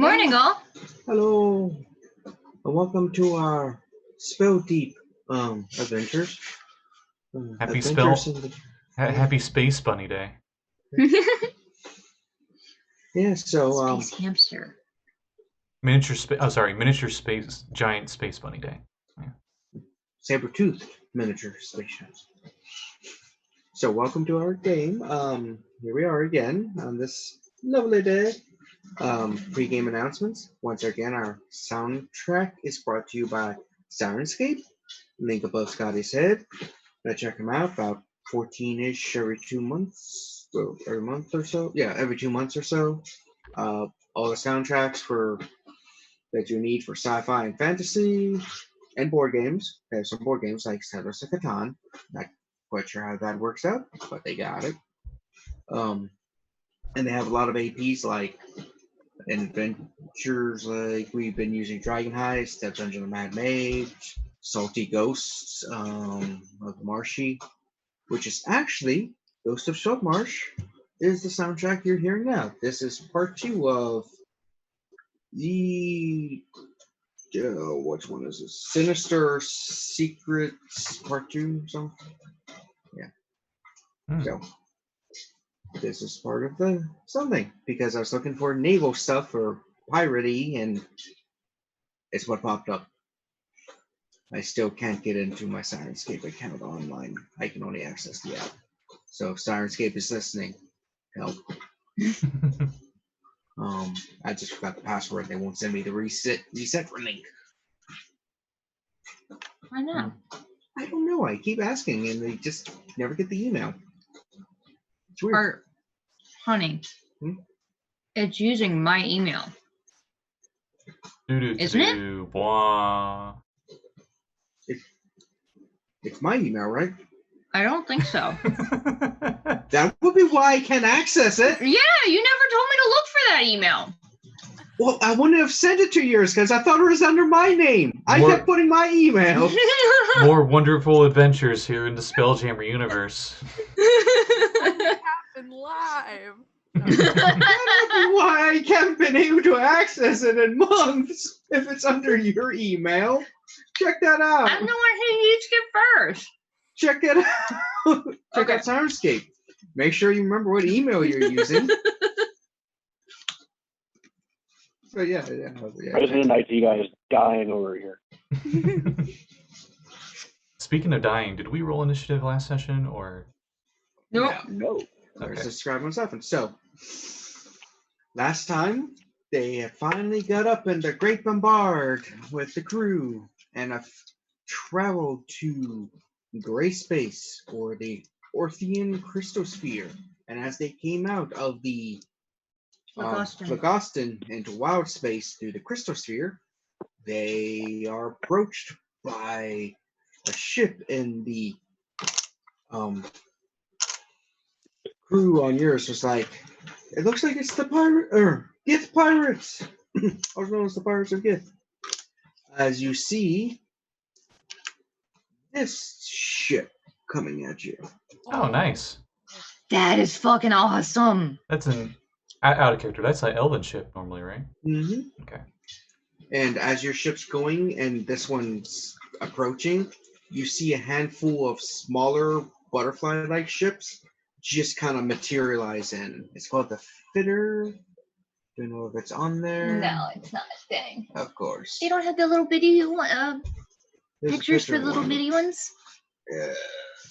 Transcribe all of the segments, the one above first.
Morning, all. Hello, and welcome to our Spell Deep adventures. Happy Space Bunny Day. Yeah, so Space hamster. Miniature space giant space bunny day. Yeah. saber-toothed miniature spaceships. So welcome to our game. Here we are again on this lovely day. Pre-game announcements. Once again, our soundtrack is brought to you by Sirenscape. Link above Scotty's head. Go check them out. About 14-ish every 2 months. Well, every month or so. Yeah, every 2 months or so. All the soundtracks that you need for sci-fi and fantasy and board games. They have some board games like Settlers of Catan. Not quite sure how that works out, but they got it. And they have a lot of APs like adventures, like we've been using Dragon Heist, Death Dungeon of the Mad Mage, Salty Ghosts of Marshy, which is actually Ghost of Saltmarsh is the soundtrack you're hearing now. This is part 2 of the which one is this? Sinister Secrets Part 2 or something? Yeah. So this is part of the something because I was looking for naval stuff for piratey and it's what popped up. I still can't get into my Sirenscape account online. I can only access the app. So if Sirenscape is listening, help. I just forgot the password. They won't send me the reset link. Why not? I don't know. I keep asking and they just never get the email. It's weird. Honey, it's using my email. Isn't it? Blah. It's my email, right? I don't think so. That would be why I can't access it. Yeah, you never told me to look for that email. Well, I wouldn't have sent it to yours because I thought it was under my name. I kept putting my email. More wonderful adventures here in the Spelljammer universe. Happened live. That would be why I haven't been able to access it in months. If it's under your email, check that out. I'm the one who used it first. Check it out. Check out Sirenscape. Make sure you remember what email you're using. So yeah. President IT guy is dying over here. Speaking of dying, did we roll initiative last session or? No. There's describe what's happened. So last time they had finally got up in the Great Bombard with the crew and have traveled to Gray Space or the Orthian Crystalsphere. And as they came out of the Phlegoston into wild space through the Crystalsphere, they are approached by a ship in the crew on yours was like, it looks like it's the Gith Pirates, also known as the Pirates of Gith. As you see this ship coming at you. Oh, nice. That is fucking awesome. That's an out of character. That's an elven ship normally, right? Mm-hmm. Okay. And as your ship's going and this one's approaching, you see a handful of smaller butterfly-like ships just kind of materialize in. It's called the Fitter. Don't know if it's on there. No, it's not a thing. Of course. They don't have the little bitty There's pictures for Fitter the little one. bitty ones?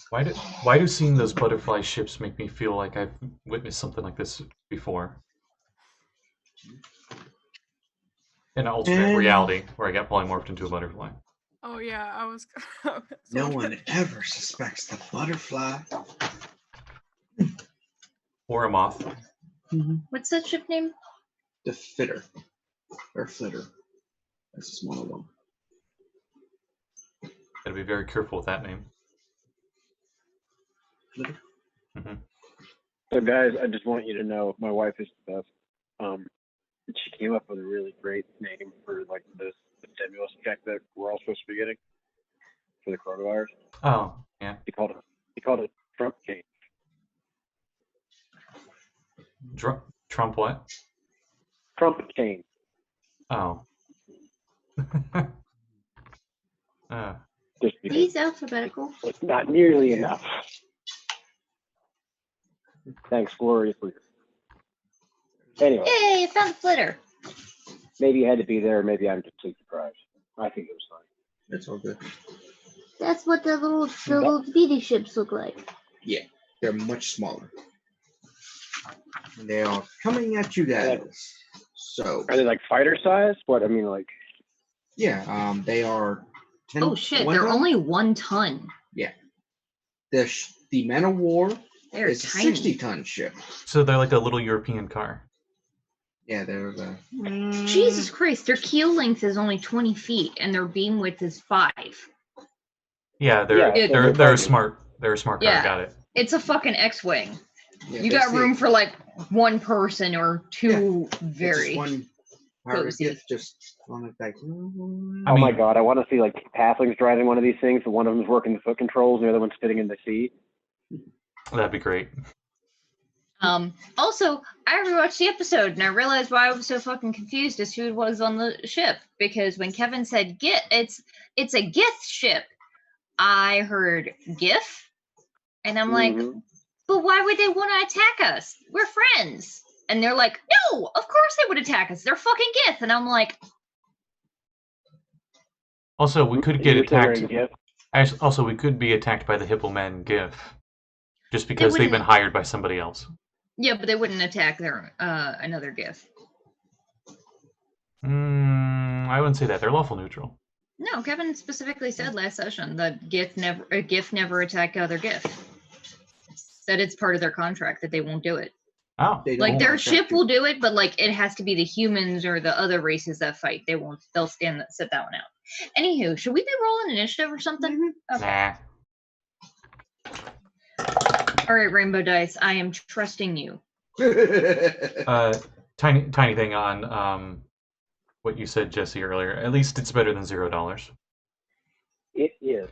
Why do seeing those butterfly ships make me feel like I've witnessed something like this before? In an alternate reality where I got polymorphed into a butterfly. Oh yeah, I was. No one ever suspects the butterfly. Or a moth. Mm-hmm. What's that ship name? The Fitter. Or Flitter. That's a smaller one. Gotta be very careful with that name. Flitter? Mm-hmm. So guys, I just want you to know my wife is the best. She came up with a really great name for like the stimulus check that we're all supposed to be getting for the coronavirus. Oh, yeah. He called it Trump change. Trump what? Trump change. Oh. Just because He's alphabetical. it's not nearly enough. Thanks, gloriously. Anyway, Yay, I found the flitter. maybe you had to be there, maybe I'm just too surprised. I think it was fine. It's all good. That's what the little bitty ships look like. They're much smaller. And they are coming at you guys. So Are they like fighter size? What I mean, like yeah, they are 10. Oh shit, 1 they're ton. only 1 ton. The Man of War They're is a tiny. 60-ton ship. So they're like a little European car. Yeah, they're the. Jesus Christ, their keel length is only 20 feet and their beam width is 5. Yeah, they're Yeah, so they're they're smart. They're a smart car. Yeah. Got it. It's a fucking X-Wing. Yeah, You got room for like 1 person or 2 It's very. just one power cozy. gift, just on it like. I oh my mean- god, I want to see like halflings driving one of these things. One of them's working the foot controls, and the other one's sitting in the seat. That'd be great. Also, I rewatched the episode and I realized why I was so fucking confused as to who was on the ship. Because when Kevin said "Gith," it's a Gith ship, I heard "Gif," and I'm like, Mhm. but why would they want to attack us? We're friends. And they're like, no, of course they would attack us. They're fucking Gith. And I'm like, Also, we could get You were still attacked. wearing gifts? Also, we could be attacked by the Hippo Men GIF, just because they've been wouldn't- hired by somebody else. yeah, but they wouldn't attack their another Gith. I wouldn't say that. They're lawful neutral. No, Kevin specifically said last session that Gith never attack other Gith. That it's part of their contract that they won't do it. Oh, They Like don't their attack ship you. will do it, but like it has to be the humans or the other races that fight. They won't. They'll sit that one out. Anywho, should we be rolling initiative or something? Okay. nah. All right, Rainbow Dice. I am trusting you. Tiny thing on what you said, Jesse, earlier. At least it's better than $0. It is.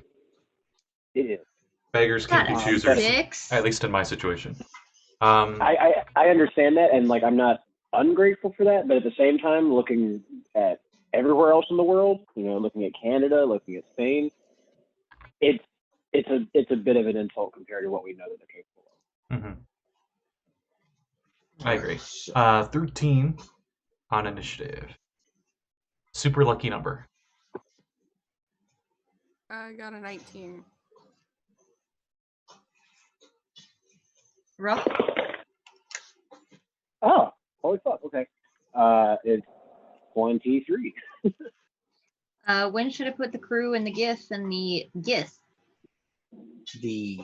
It is. Beggars can't be Got a choosers. 6. At least in my situation. I understand that, and like I'm not ungrateful for that, but at the same time, looking at everywhere else in the world, looking at Canada, looking at Spain, it's a bit of an insult compared to what we know that they're capable of. I agree. So, 13 on initiative. Super lucky number. I got a 19. Rogh? Oh, holy fuck! Okay, it's 23. When should I put the crew and the Gith and the Gith? the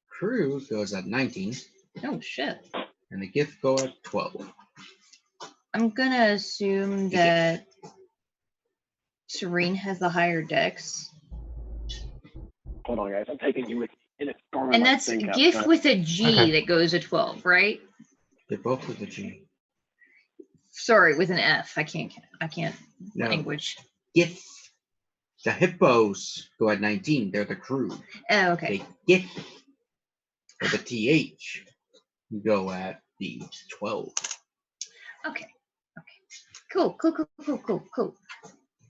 crew goes at 19, Oh shit. and the gift go at 12. I'm gonna assume that Serene has the higher dex. Hold on, guys. I'm taking you with me in a storm. And that's Gith with a G Okay. that goes at 12, right? They're both with a G. Sorry, with an F. I can't No. language. Gift. The hippos go at 19. They're the crew. Oh, okay. They get or the TH go at the 12. Okay. Cool.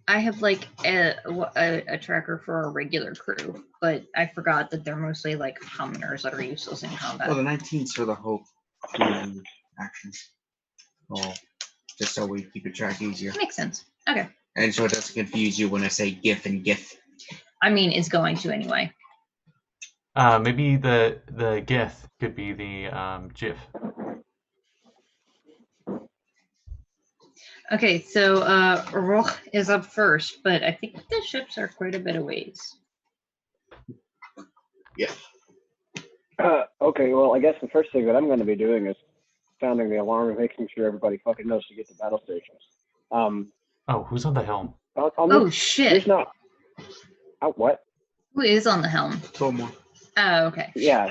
I have like a tracker for a regular crew, but I forgot that they're mostly like commoners that are useless in combat. Well, the 19's for the whole crew actions. Oh, just so we keep it track easier. Makes sense. Okay. And so it doesn't confuse you when I say GIF and GIF. I mean, it's going to anyway. Maybe the GIF could be the GIF. Okay, so Rogh is up first, but I think the ships are quite a bit of ways. Yeah. Okay, well, I guess the first thing that I'm going to be doing is sounding the alarm and making sure everybody fucking knows to get to battle stations. Oh, who's on the helm? Oh shit! There's not. What? Who is on the helm? 12 more. Oh, okay. Yeah.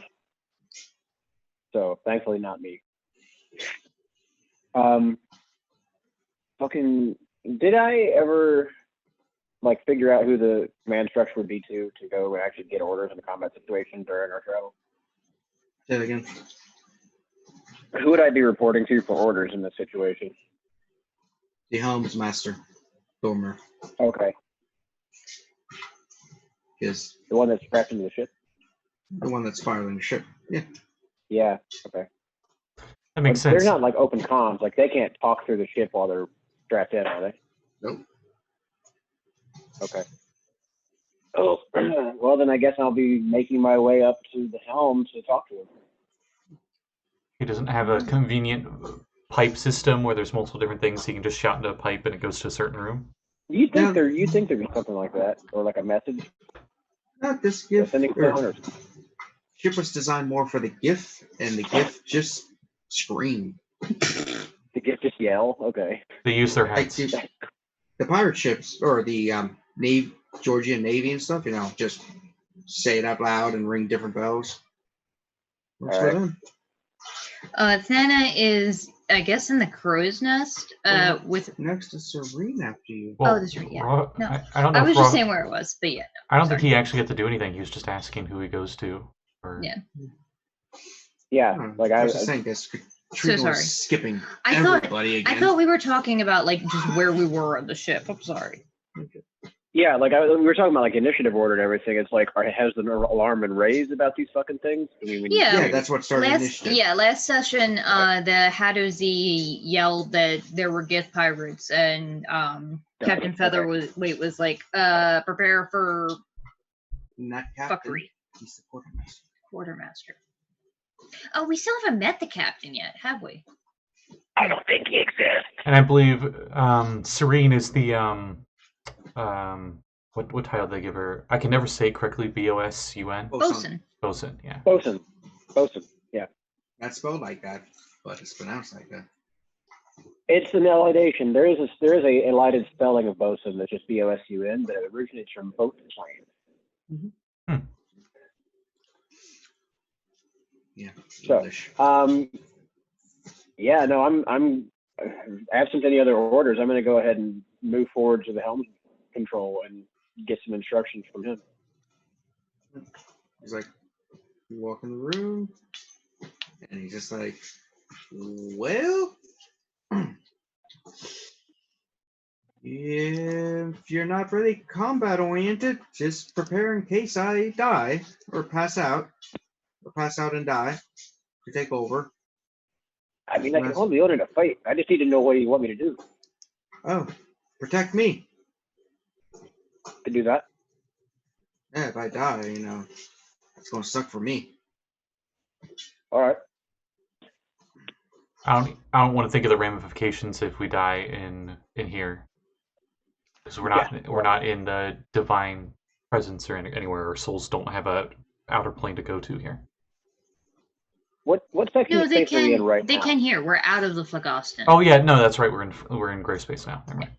So thankfully not me. Fucking. Did I ever like figure out who the command structure would be to go and actually get orders in a combat situation during our travel? Say it again. Who would I be reporting to for orders in this situation? The helmsmaster, Dormer, Okay. is The one that's strapped into the ship? the one that's piloting the ship. Yeah. Yeah, okay. That makes But they're sense. not like open comms. Like they can't talk through the ship while they're strapped in, are they? Nope. Okay. Oh, well then I guess I'll be making my way up to the helm to talk to him. He doesn't have a convenient pipe system where there's multiple different things. He can just shout into a pipe and it goes to a certain room. You Yeah. think there'd be something like that, or like a message Not this gift. sending someone, or Ship was designed more for the gift, and the gift just screamed. to get just yell? Okay. They use their Like heads. the pirate ships or the Navy, Georgian Navy and stuff, just say it out loud and ring different bells. Works for Alright. them. Thana is, I guess, in the crow's nest. With Next is Serene after you. Well, that's right. Yeah. Rogh- No. I don't know. I was if just Rogh- saying where it was, but yeah. I don't sorry. think he actually had to do anything. He was just asking who he goes to. Or... Yeah. Yeah, like I I was just saying this. Trina sorry. was skipping I thought- everybody again. I thought we were talking about like just where we were on the ship. I'm sorry. yeah, like we were talking about like initiative order and everything. It's like, has the alarm been raised about these fucking things? I mean, Yeah. Yeah, that's what started initiative. Last session, the Hadozi yelled that there were gift pirates, and Captain Feather was like, prepare for Not captain. fuckery. He's the quartermaster. Quartermaster. Oh, we still haven't met the captain yet, have we? I don't think he exists. And I believe Serene is the what title did they give her? I can never say it correctly. BOSUN. Bosun. Bosun. Yeah. Bosun. Yeah. Not spelled like that, but it's pronounced like that. It's an elidation. There is a elided spelling of bosun that's just BOSUN, but it originates from boat plane. Yeah. So, English. yeah, no, I'm absent any other orders. I'm going to go ahead and move forward to the helm control and get some instructions from him. He's like, you walk in the room, and he's just like, well, if you're not really combat oriented, just prepare in case I die or pass out and die to take over. I mean, I can hold the order to fight. I just need to know what you want me to do. Oh, protect me. To do that? Yeah, if I die, it's gonna suck for me. All right. I don't want to think of the ramifications if we die in here, because we're not in the divine presence or anywhere. Our souls don't have a outer plane to go to here. What section of space are we in right now? They can hear. We're out of the Phlegoston. Oh yeah, no, that's right. We're in gray space now. Never mind.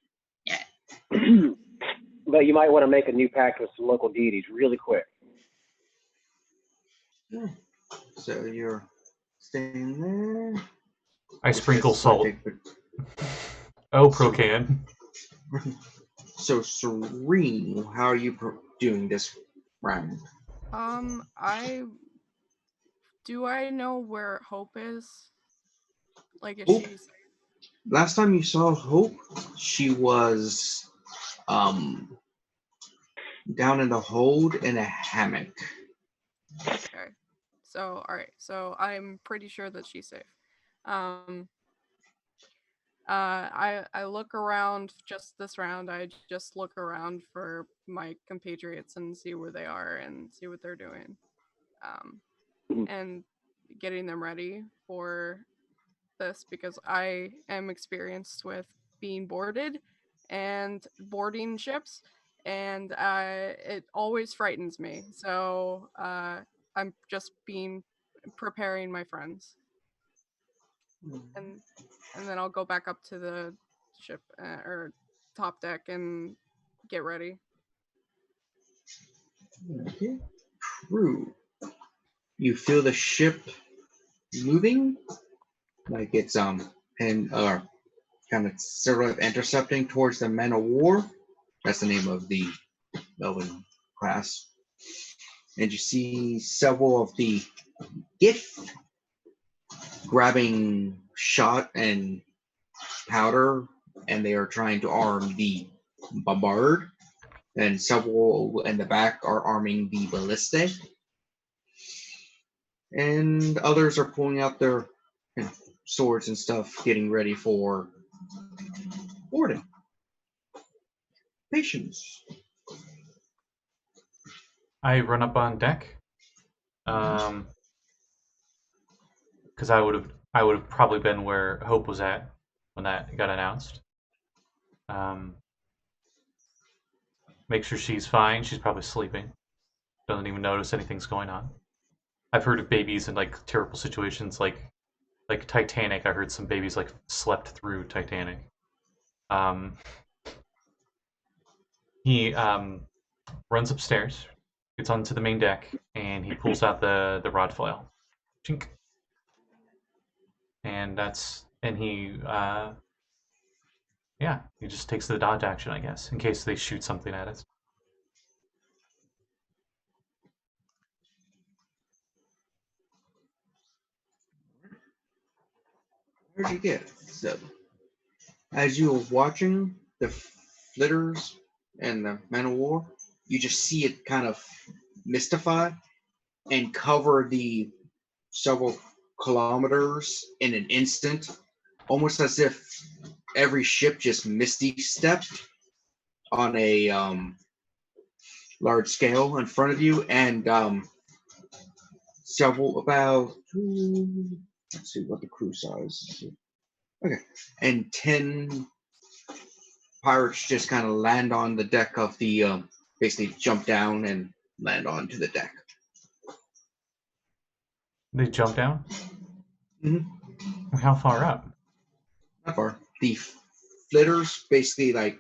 Yeah. But you might want to make a new pact with some local deities really quick. Yeah. So you're staying there. I sprinkle salt. Oh, Procan. So Serene, how are you doing this round? Do I know where Hope is? Like, is Hope? she? Last time you saw Hope, she was down in the hold in a hammock. Okay. So, all right. So I'm pretty sure that she's safe. I look around just this round. I just look around for my compatriots and see where they are and see what they're doing. And getting them ready for this because I am experienced with being boarded and boarding ships, and it always frightens me. So I'm just preparing my friends, and then I'll go back up to the ship or top deck and get ready. Okay. True. You feel the ship moving, like it's and kind of sort of intercepting towards the Men of War. That's the name of the Melbourne class. And you see several of the gift grabbing shot and powder and they are trying to arm the bombard, and several in the back are arming the ballistae, and others are pulling out their swords and stuff, getting ready for boarding. Patience. I run up on deck. Because I would have probably been where Hope was at when that got announced. Make sure she's fine. She's probably sleeping. Doesn't even notice anything's going on. I've heard of babies in like terrible situations, like Titanic. I heard some babies like slept through Titanic. He runs upstairs, gets onto the main deck, and he pulls out the rod flail. Chink. And he just takes the dodge action, I guess, in case they shoot something at it. Where'd you get? So, as you are watching the flitters and the man of war, you just see it kind of mystify and cover the several kilometers in an instant, almost as if every ship just misty stepped on a large scale in front of you, and several about let's see what the crew size is. Okay, and 10 pirates just kind of land on the deck of the basically jump down and land onto the deck. They jump down? Mm-hmm. How far up? Not far. The flitters basically like,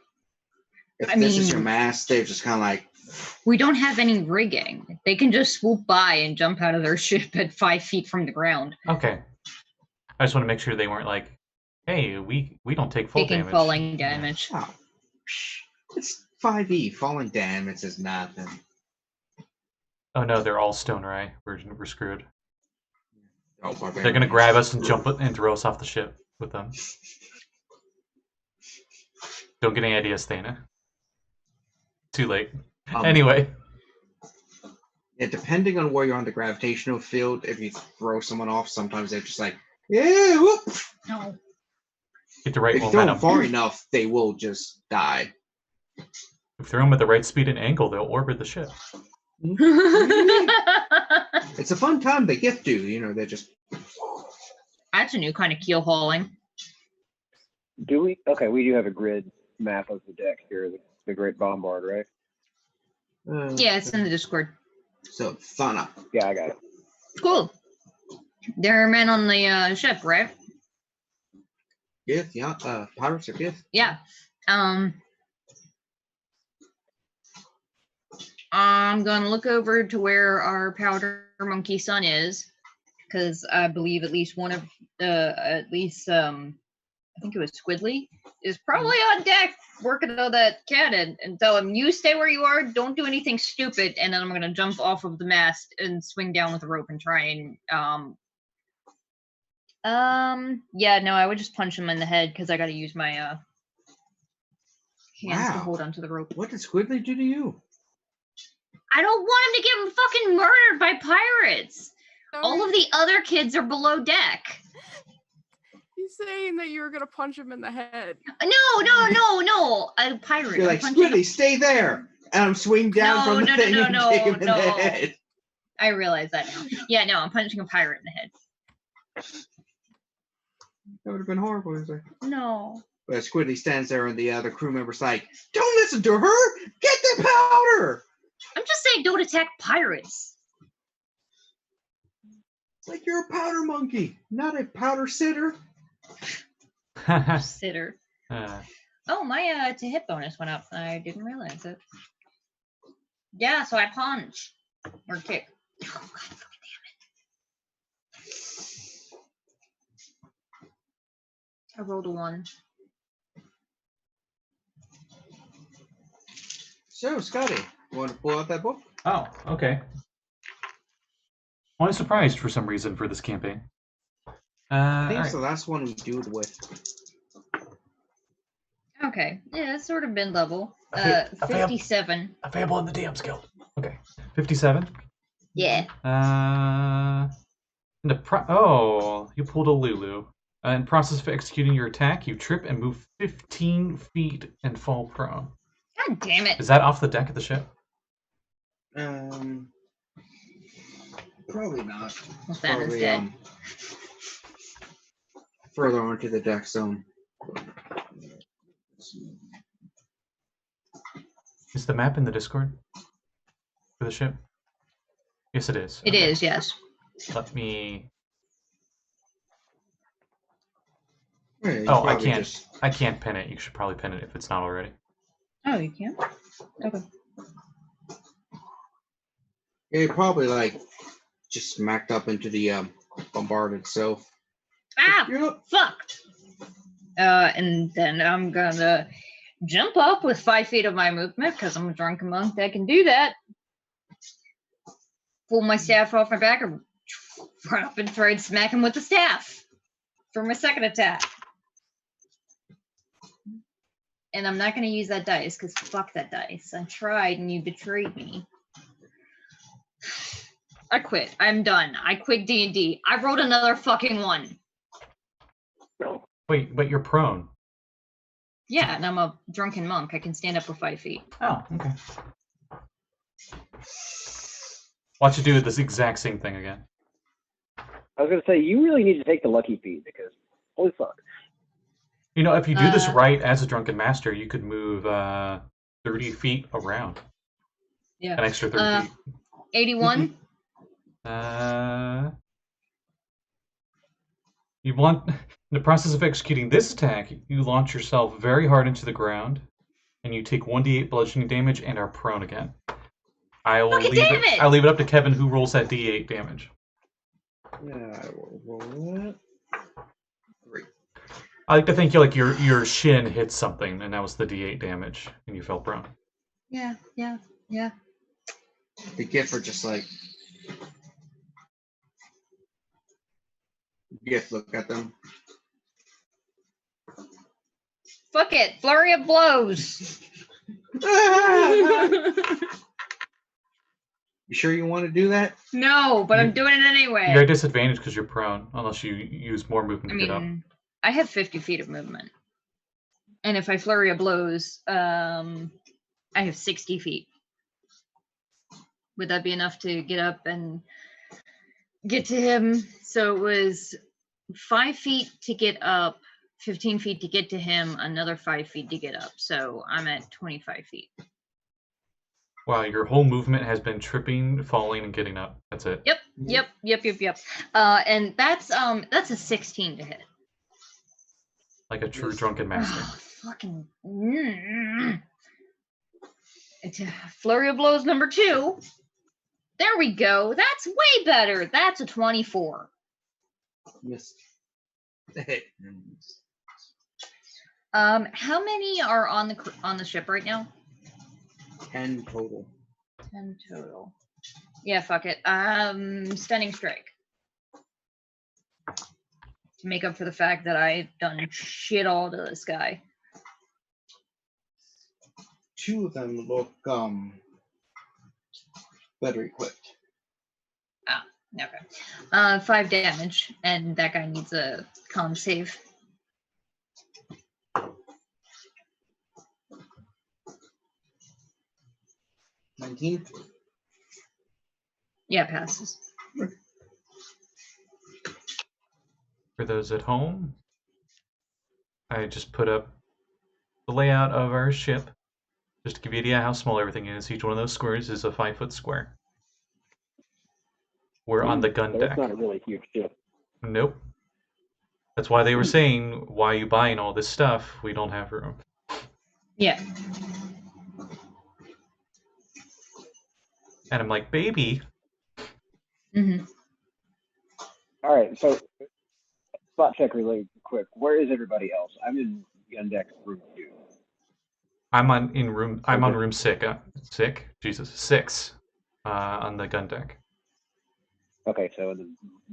if this is your mast, they're just kind of like. We don't have any rigging. They can just swoop by and jump out of their ship at 5 feet from the ground. Okay. I just want to make sure they weren't like, hey, we don't take full taking damage. falling damage. Oh, it's 5e. Falling damage is nothing. Oh no, they're all stone eye. We're screwed. Oh, they're gonna grab us and jump and throw us off the ship with them. Don't get any ideas, Thana. Too late. Anyway. Yeah, depending on where you're on the gravitational field, if you throw someone off, sometimes they're just like, yeah, whoop. No. Get the right if you throw momentum. them far enough, they will just die. If you throw them at the right speed and angle, they'll orbit the ship. It's a fun time they get to, they're just. That's a new kind of keel hauling. Do we? Okay, we do have a grid map of the deck here, the Great Bombard, right? Yeah, it's in the Discord. So, Thana. Yeah, I got it. Cool. There are men on the ship, right? Gith, yeah. Pirates are Gith. Yeah. I'm gonna look over to where our powder monkey son is, because I believe at least one of I think it was Squidly, is probably on deck working on that cannon, and tell him, you stay where you are, don't do anything stupid, and then I'm gonna jump off of the mast and swing down with a rope and try and yeah, no, I would just punch him in the head because I gotta use my hands to hold onto the rope. What did Squidly do to you? I don't want him to get fucking murdered by pirates. Sorry. All of the other kids are below deck. He's saying that you were gonna punch him in the head. No. A pirate. You're like, Squidly, stay there. And I'm swinging down from the thing and kick him in the head. I realize that now. Yeah, no, I'm punching a pirate in the head. That would have been horrible. Like, no. But Squidly stands there and the other crew member's like, don't listen to her! Get the powder! I'm just saying don't attack pirates. It's like you're a powder monkey, not a powder sitter. Sitter. Oh, my to hit bonus went up. I didn't realize it. Yeah, so I punch. Or kick. Oh, God, fucking damn it. I rolled a 1. So, Scotty, you want to pull out that book? Oh, okay. Well, I'm surprised for some reason for this campaign. I think it's the last one we do it with. Okay. Yeah, it's sort of mid-level. A fab- 57. Available in the DM's Guild. Okay. 57. Yeah. You pulled a Lulu. In process of executing your attack, you trip and move 15 feet and fall prone. God damn it. Is that off the deck of the ship? Probably not. What's that Probably instead? further onto the deck zone. Is the map in the Discord for the ship? Yes, it is. It is, yes. Let me. Yeah, Oh, I can't. I can't pin it. You should probably pin it if it's not already. Oh, you can? Okay. Yeah, probably like just smacked up into the bombard itself. Ah! Yep. Fucked! And then I'm gonna jump up with 5 feet of my movement, because I'm a drunken monk that can do that. Pull my staff off my back and run up and try and smack him with the staff for my second attack. And I'm not going to use that dice, because fuck that dice. I tried and you betrayed me. I quit. I'm done. I quit D&D. I wrote another fucking one. Wait, but you're prone. Yeah, and I'm a drunken monk. I can stand up with 5 feet. Oh, okay. Watch you do this exact same thing again. I was gonna say you really need to take the lucky feat because holy fuck. You know, if you do this right as a drunken master, you could move 30 feet around. Yeah. An extra 30 feet. 81. You want, in the process of executing this attack, you launch yourself very hard into the ground, and you take 1d8 bludgeoning damage and are prone again. I will leave it. I'll leave it up to Kevin, who rolls that d8 damage. Yeah, I will roll it. 3. I like to think your shin hit something, and that was the d8 damage, and you fell prone. Yeah. The gift are just like gift. Look at them. Fuck it. Flurry of blows. You sure you want to do that? No, but I'm doing it anyway. You're at disadvantage because you're prone, unless you use more movement to get up. I have 50 feet of movement. And if I flurry of blows, I have 60 feet. Would that be enough to get up and get to him? So it was 5 feet to get up, 15 feet to get to him, another 5 feet to get up. So I'm at 25 feet. Wow, your whole movement has been tripping, falling, and getting up. That's it. Yep. And that's a 16 to hit. Like a true drunken master. Fucking. Flurry of blows number 2. There we go. That's way better. That's a 24. Missed. How many are on the ship right now? 10 total. 10 total. Yeah, fuck it. Stunning strike. To make up for the fact that I've done shit all to this guy. 2 of them look better equipped. Okay. 5 damage, and that guy needs a con save. $19. Yeah, passes. For those at home, I just put up the layout of our ship, just to give you an idea how small everything is. Each one of those squares is a 5-foot square. We're on the gun deck. That's not a really huge ship. Nope. That's why they were saying, why are you buying all this stuff? We don't have room. Yeah. And I'm like, baby. Mm-hmm. All right, so spot check really quick. Where is everybody else? I'm in gun deck room 2. I'm on room 6. Jesus, 6. On the gun deck. Okay, so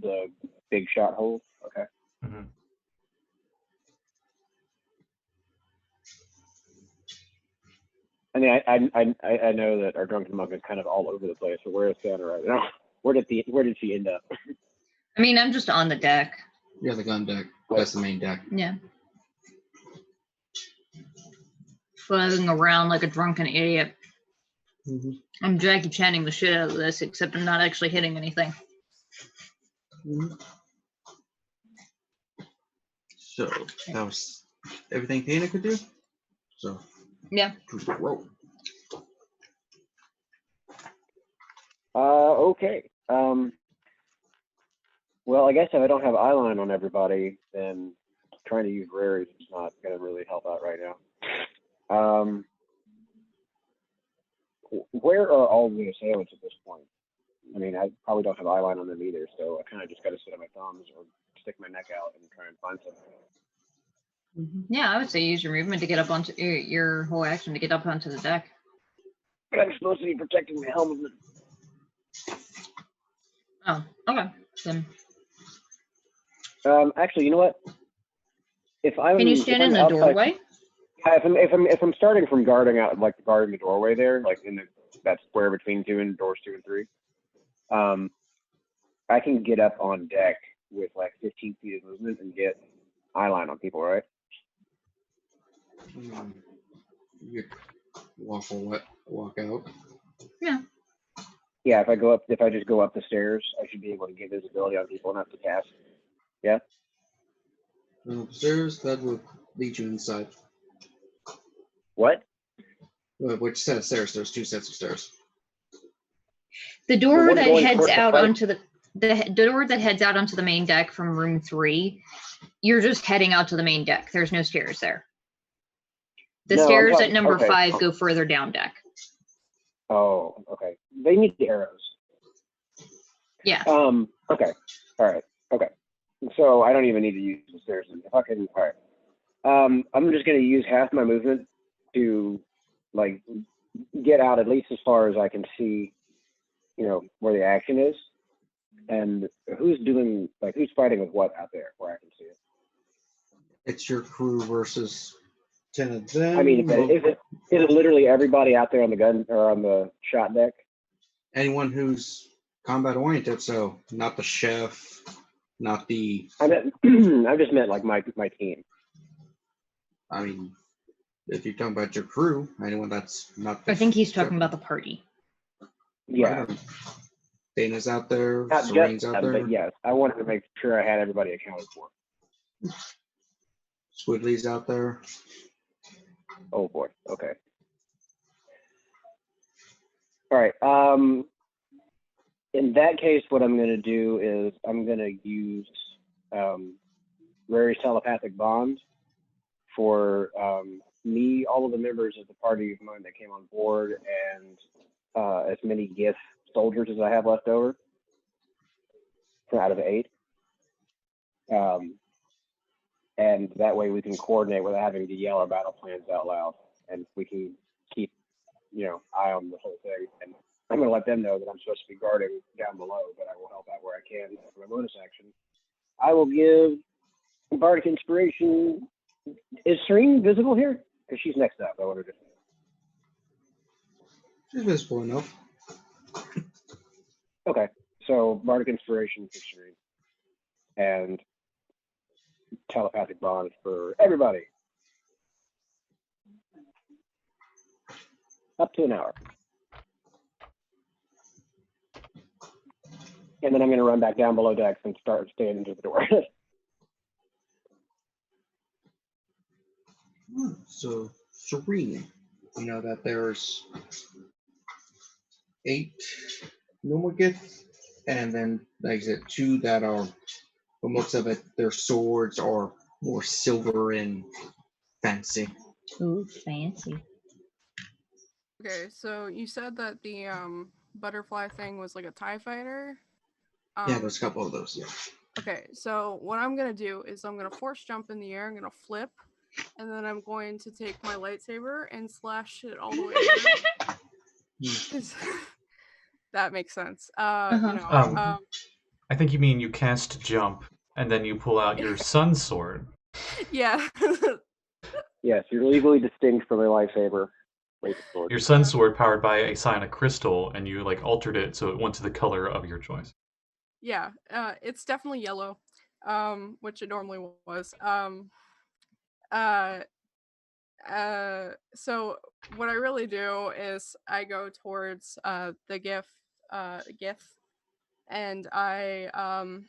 the big shot hole. Okay. Mm-hmm. I mean, I know that our drunken monk is kind of all over the place. So where is Santa right now? Where did she end up? I mean, I'm just on the deck. Yeah, the gun deck. That's the main deck. Yeah. Floating around like a drunken idiot. Mm-hmm. I'm Jackie Channing the shit out of this, except I'm not actually hitting anything. Mm-hmm. So that was everything Dana could do. So Yeah. roll. Okay. Well, I guess if I don't have eyeline on everybody, then trying to use rares is not going to really help out right now. Where are all the assailants at this point? I mean, I probably don't have eyeline on them either, so I kind of just got to sit on my thumbs or stick my neck out and try and find something. Yeah, I would say use your movement to get up onto your whole action to get up onto the deck. But I'm supposed to be protecting my helmet. Oh, okay. Then Actually, you know what? can you stand in the doorway? Yeah, if I'm starting from guarding the doorway there, like in that square between doors 2 and 3, I can get up on deck with like 15 feet of movement and get eyeline on people, right? You walk out. Yeah. Yeah, if I just go up the stairs, I should be able to get visibility on people enough to cast. Yeah. Upstairs, that would lead you inside. What? Which set of stairs? There's 2 sets of stairs. The door that heads out right. onto the door that heads out onto the main deck from room 3, you're just heading out to the main deck. There's no stairs there. The stairs at number 5 go further down deck. Oh, okay. They need the arrows. Yeah. Okay. All right. Okay. So I don't even need to use the stairs. If I can, all right. I'm just going to use half my movement to like get out at least as far as I can see, where the action is, and who's fighting with what out there where I can see it. It's your crew versus 10 of them. I mean, is it literally everybody out there on the gun or on the shot deck? Anyone who's combat oriented, so not the chef, not the. I just meant like my team. I mean, if you're talking about your crew, anyone that's not. I think he's talking about the party. Yeah. Dana's out there. Not Serene's just out them, there. but yes, I wanted to make sure I had everybody accounted for. Squidley's out there. Oh boy. Okay. All right. In that case, what I'm going to do is I'm going to use Rary's telepathic bond for me, all of the members of the party of mine that came on board, and as many GIF soldiers as I have left over out of 8. And that way we can coordinate without having to yell our battle plans out loud, and we can keep, eye on the whole thing. And I'm going to let them know that I'm supposed to be guarding down below, but I will help out where I can for my bonus action. I will give Bardic Inspiration. Is Serene visible here? Because she's next up. I wondered if. She's visible enough. Okay, so Bardic Inspiration for Serene, and telepathic bond for everybody. Up to an hour. And then I'm going to run back down below decks and start standing to the door. So, Serene, you know that there's 8 normal gifts, and then, like I said, 2 that are, for most of it, their swords are more silver and fancy. Ooh, fancy. Okay, so you said that the butterfly thing was like a TIE fighter? Yeah, there's a couple of those, yeah. Okay, so what I'm going to do is I'm going to force jump in the air, I'm going to flip, and then I'm going to take my lightsaber and slash it all the way through. That makes sense. I think you mean you cast jump, and then you pull out your sun sword. Yeah. Yes, you're legally distinct from a lightsaber Laser sword. Your sun sword powered by a psionic crystal, and you like altered it so it went to the color of your choice. Yeah, it's definitely yellow, which it normally was. So what I really do is I go towards the gif, and I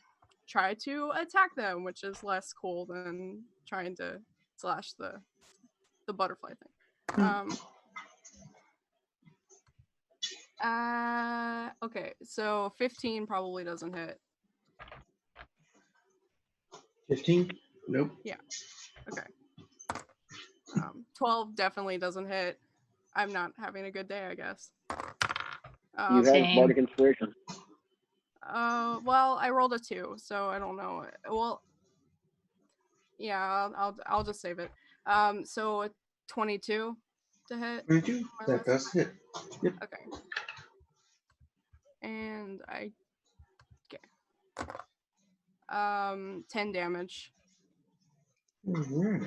try to attack them, which is less cool than trying to slash the butterfly thing. Okay, so 15 probably doesn't hit. 15? Nope. Yeah. Okay. 12 definitely doesn't hit. I'm not having a good day, I guess. You have Same. bardic inspiration. Well, I rolled a 2, so I don't know. Well, yeah, I'll just save it. So 22 to hit. 22? That does hit. Yep. Okay. And I 10 damage. Alright.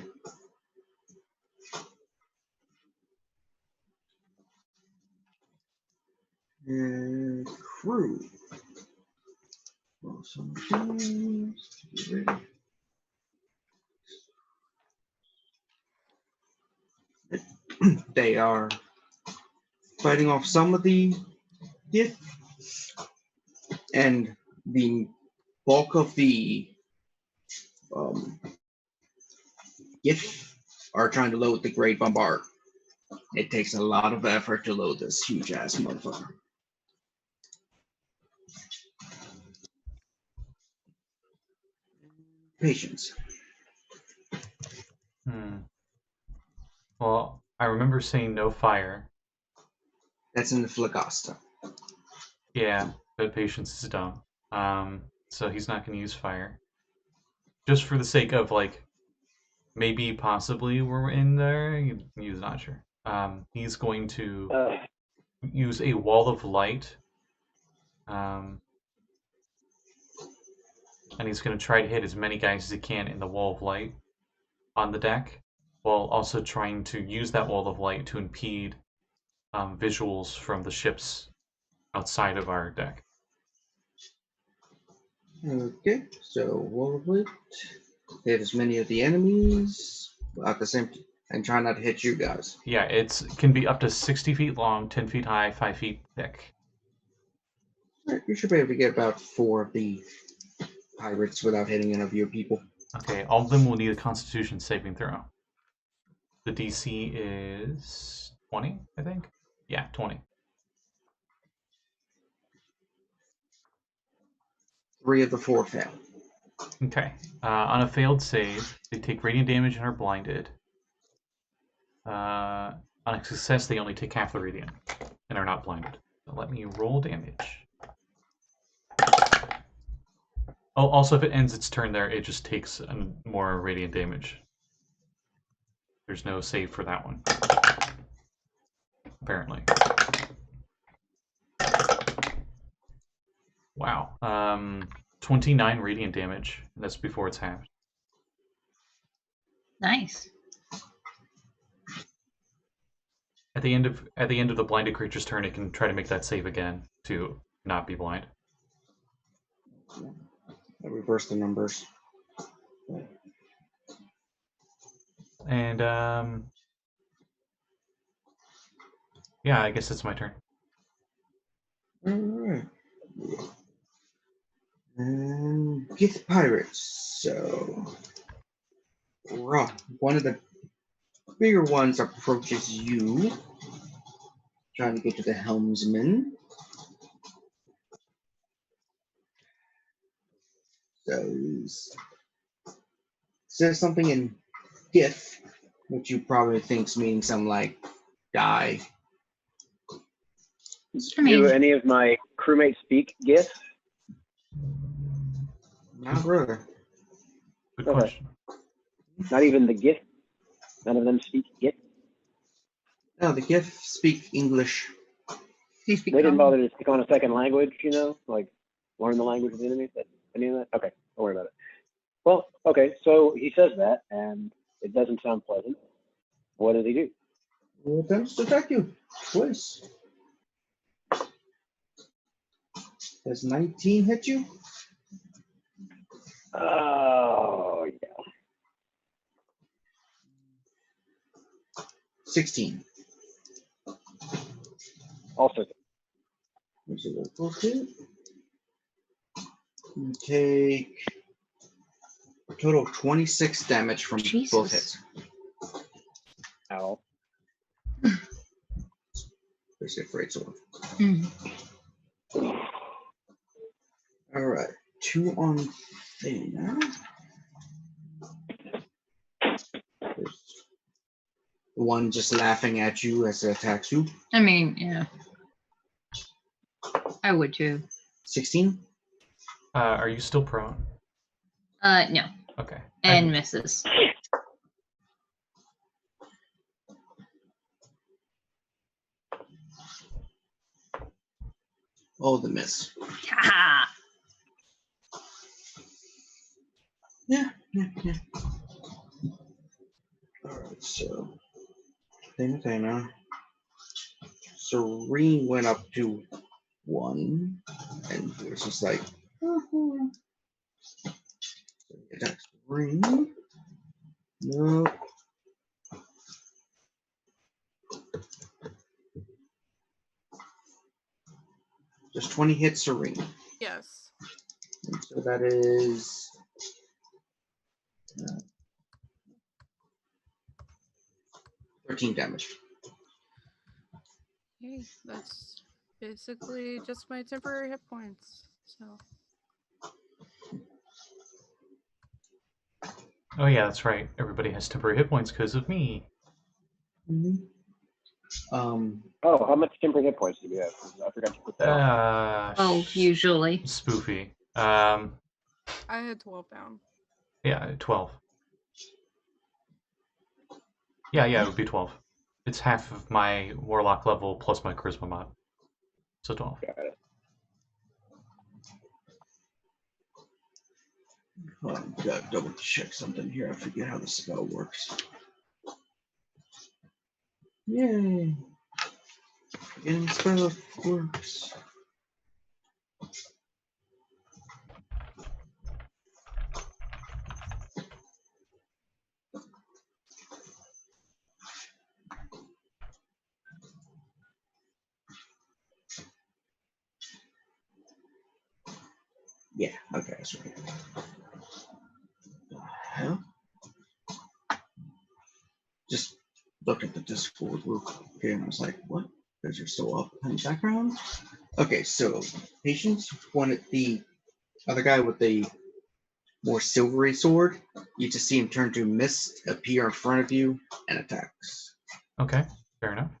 And crew. Roll some things. Be ready. They are fighting off some of the gith, and the bulk of the gith are trying to load the Great Bombard. It takes a lot of effort to load this huge ass motherfucker. Patience. Well, I remember saying no fire. That's in the Phlegasta. Yeah, but patience is dumb. So he's not going to use fire. Just for the sake of, like, maybe possibly we're in there. He's not sure. He's going to use a wall of light. And he's going to try to hit as many guys as he can in the wall of light on the deck, while also trying to use that wall of light to impede visuals from the ships outside of our deck. Okay, so wall of light. Hit as many of the enemies at the same time, and try not to hit you guys. Yeah, it can be up to 60 feet long, 10 feet high, 5 feet thick. Right, you should be able to get about 4 of the pirates without hitting any of your people. Okay, all of them will need a Constitution saving throw. The DC is 20, I think? Yeah, 20. 3 of the 4 fail. Okay. On a failed save, they take radiant damage and are blinded. On a success, they only take half the radiant and are not blinded. So let me roll damage. Oh, also, if it ends its turn there, it just takes more radiant damage. There's no save for that one. Apparently. Wow. 29 radiant damage. That's before it's halved. Nice. At the end of the blinded creature's turn, it can try to make that save again to not be blind. I reverse the numbers. And yeah, I guess it's my turn. Alright. And Gith Pirates. So Rogh, one of the bigger ones approaches you, trying to get to the helmsman. So says something in Gith, which you probably think's meaning something like die. I mean, Do any of my crewmates speak Gith? Not really. Good Okay. question. Not even the Gith? None of them speak Gith? No, the Gith speak English. you speak They didn't common? bother to speak on a second language, you know? Like, learn the language of the enemy? Any of that? Okay, don't worry about it. Well, okay, so he says that, and it doesn't sound pleasant. What does he do? Who attempts to attack you twice? Does 19 hit you? Oh, yeah. 16. Also, There's a local hit. You take a total of 26 damage from Jesus. both hits. ow. Basically, great sword. Mm. All right, 2 on Thana. There's the one just laughing at you as it attacks you. I mean, yeah. I would too. 16. Are you still prone? No. Okay. And misses. Oh, the miss. Ha! Yeah. All right, so Thana. Serene went up to 1, and it was just like, attack Serene. No. Just 20 hits Serene. Yes. And so that is 13 damage. Okay, that's basically just my temporary hit points. So Oh yeah, that's right. Everybody has temporary hit points because of me. Oh, how much temporary hit points do you have? I forgot to put that on. Oh, usually. Spoofy. I had 12 down. Yeah, 12. Yeah, it would be 12. It's half of my Warlock level plus my Charisma mod. So 12. Got it. Hold on, gotta double check something here. I forget how the spell works. Yay! And the spell works. Yeah, okay, that's right. The hell? Just looked at the Discord group here and I was like, what? Because you're still up in the background? Okay, so Patience wanted the other guy with the more silvery sword. You just see him turn to mist, appear in front of you, and attacks. Okay, fair enough.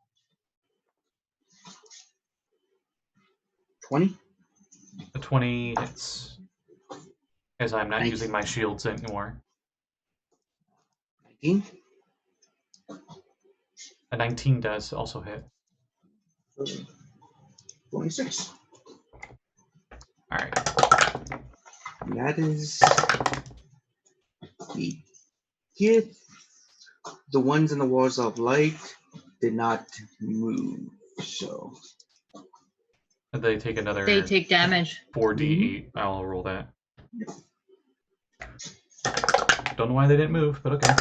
20? A 20 hits. As I'm not Nice. using my shields anymore. 19? A 19 does also hit. 26. Alright. And that is the gift. The ones in the walls of light did not move, so They take another They take damage. 4d8. I'll roll that. Don't know why they didn't move, but okay.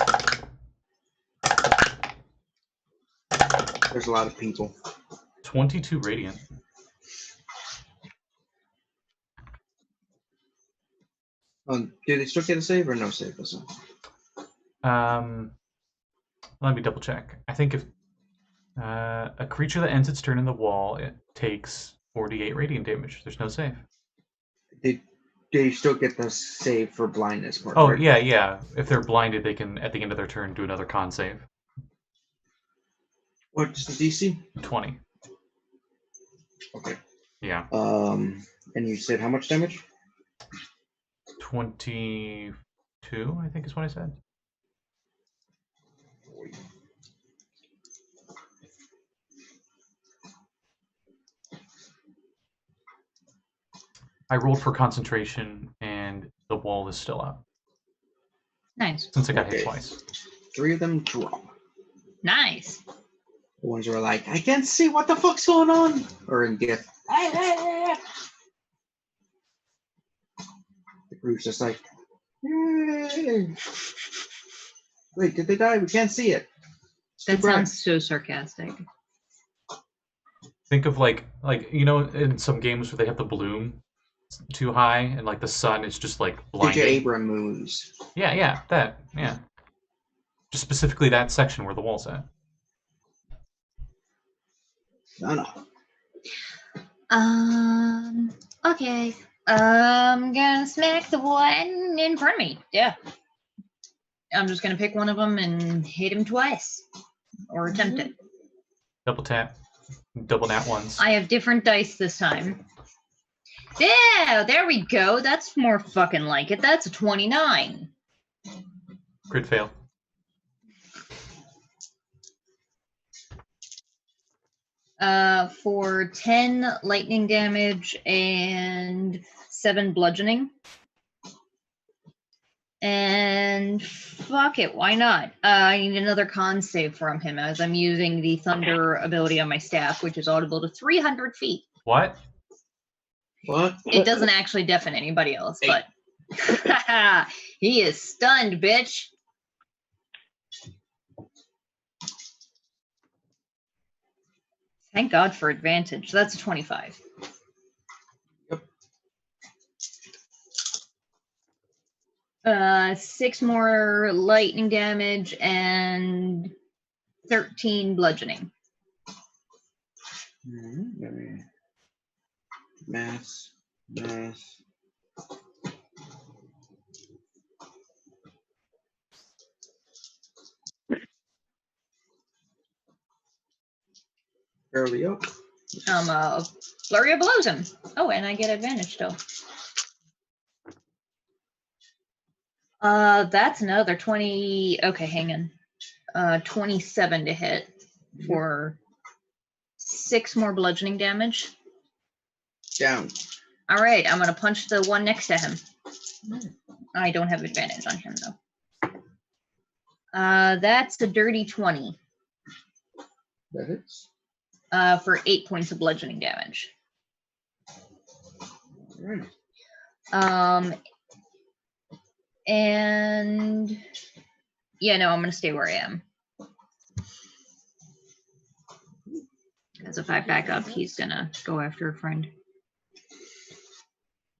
there's a lot of people. 22 radiant. Do they still get a save or no save this one? Let me double check. I think if a creature that ends its turn in the wall, it takes 48 radiant damage. There's no save. They still get the save for blindness part. Oh, right? yeah. If they're blinded, they can, at the end of their turn, do another con save. What's the DC? 20. Okay. Yeah. And you said how much damage? 22, I think is what I said. I rolled for concentration, and the wall is still up. Nice. Since I got hit Okay. twice. 3 of them drop. Nice. The ones who are like, I can't see what the fuck's going on, or in GIF. The group's just like, yay. Wait, did they die? We can't see it. That sounds so sarcastic. Think of like you know, in some games where they have the bloom too high and like the sun is just like blinding. J.J. Abrams movies. Yeah, that. Yeah. Just specifically that section where the wall's at. No. Okay. I'm gonna smack the one in front of me. Yeah. I'm just gonna pick one of them and hit him twice. Or attempt it. Double tap. Double nat ones. I have different dice this time. Yeah, there we go. That's more fucking like it. That's a 29. Crit fail. For 10 lightning damage and 7 bludgeoning. And fuck it, why not? I need another con save from him as I'm using the thunder ability on my staff, which is audible to 300 feet. What? What? It doesn't actually deafen anybody else, but he is stunned, bitch. Thank God for advantage. That's a 25. Yep. 6 more lightning damage and 13 bludgeoning. Mass. Barely up. Flurry of blows him. Oh, and I get advantage still. That's another 20. Okay, hang on. 27 to hit for 6 more bludgeoning damage. Down. All right, I'm gonna punch the one next to him. I don't have advantage on him though. That's a dirty 20. That hits. For 8 points of bludgeoning damage. All right. And yeah, no, I'm gonna stay where I am. As if I back up, he's gonna go after a friend.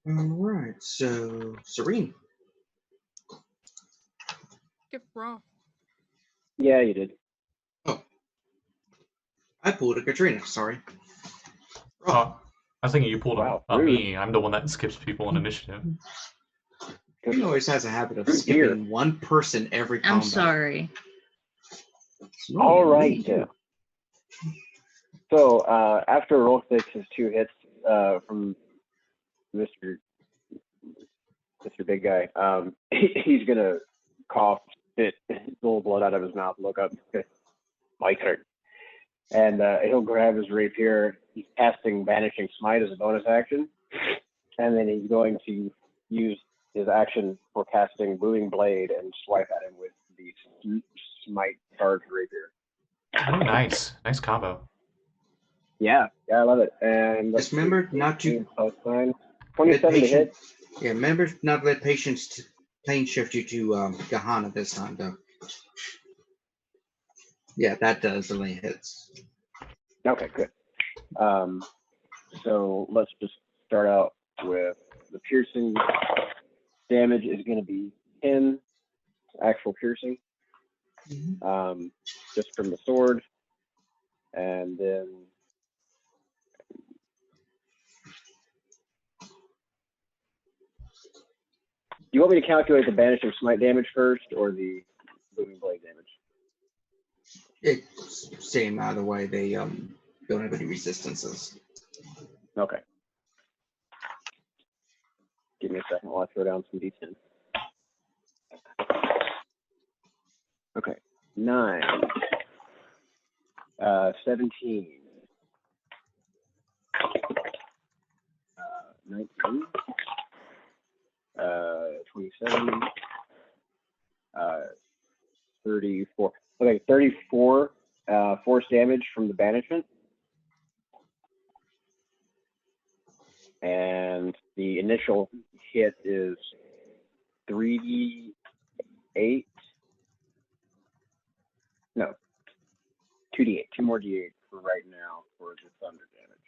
All right, so Serene. Skip Rogh. Yeah, you did. Oh, I pulled a Katrina. Sorry. Oh, I was thinking you pulled rude. me. I'm the one that skips people in initiative. He always has a habit of skipping one person every combat. I'm sorry. All right. So after Rogh takes his 2 hits from Mr. Big Guy, he's gonna cough, spit a little blood out of his mouth, look up, my turn, and he'll grab his rapier. He's casting Vanishing Smite as a bonus action, and then he's going to use his action for casting Booming Blade and swipe at him with the Smite charged rapier. Oh, nice combo. Yeah, I love it. And just remember not to 27 to hit. Yeah, remember not to let patience plane shift you to Gahana this time, though. Yeah, that does delay hits. Okay, good. So let's just start out with the piercing damage is going to be 10 actual piercing, just from the sword, and then do you want me to calculate the Banishing Smite damage first, or the Booming Blade damage? It's same either way. They don't have any resistances. Okay. Give me a second while I throw down some D10. Okay. 9. 17. 19. 27. 34. Okay, 34 force damage from the banishment. And the initial hit is 3d8. No, 2d8. 2 more d8 for right now for the thunder damage.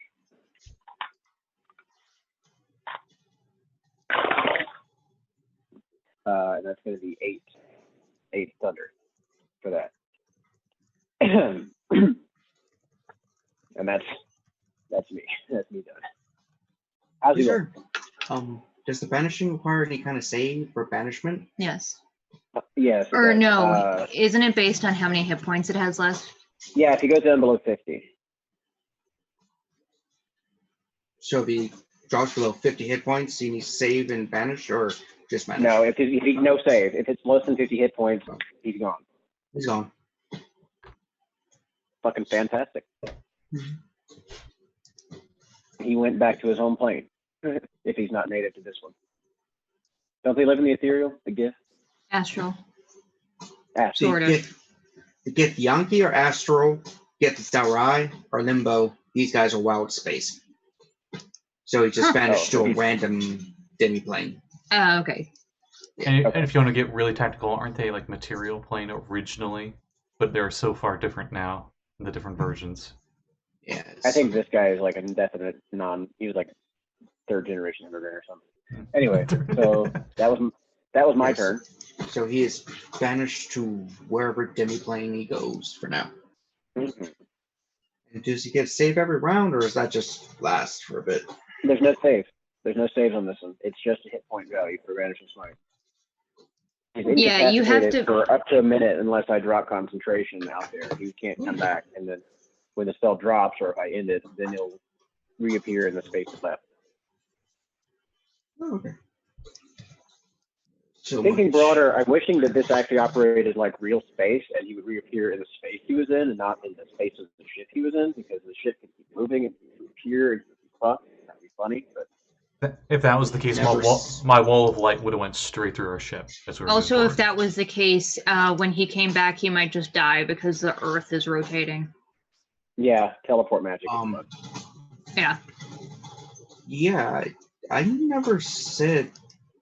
And that's going to be 8 thunder for that. And that's me. That's me done. How's he look? Does the banishing require any kind of save for banishment? Yes. Yes. Or does. no, isn't it based on how many hit points it has left? Yeah, if he goes down below 50. So if he drops below 50 hit points, he needs to save and banish, or just banish? No, if he no save. If it's less than 50 hit points, he's gone. He's gone. Fucking fantastic. He went back to his home plane. If he's not native to this one. Don't they live in the ethereal? The gift? Astral. Astral. Sort of. Get Yankee or Astral, get the Saurai or Limbo. These guys are wild space. So he just banished to a random demi-plane. Oh, okay. And if you want to get really tactical, aren't they like material plane originally? But they're so far different now in the different versions. Yes. I think this guy is like an indefinite he was like 3rd generation immigrant or something. Anyway, so that was my turn. So he is banished to wherever demi-plane he goes for now. Mm-hmm. And does he get save every round, or is that just last for a bit? There's no save. There's no saves on this one. It's just a hit point value for Vanishing Smite. Yeah, you have to for up to a minute unless I drop concentration out there. He can't come back, and then when the spell drops or if I end it, then he'll reappear in the space left. Oh, okay. So Thinking broader, I'm wishing that this actually operated like real space, and he would reappear in the space he was in, and not in the space of the ship he was in, because the ship could keep moving and appear and fuck. That'd be funny, but. If that was the case, my wall of light would have went straight through our ship. Also, if that was the case, when he came back, he might just die because the Earth is rotating. Yeah, teleport magic. Yeah. Yeah, I never said.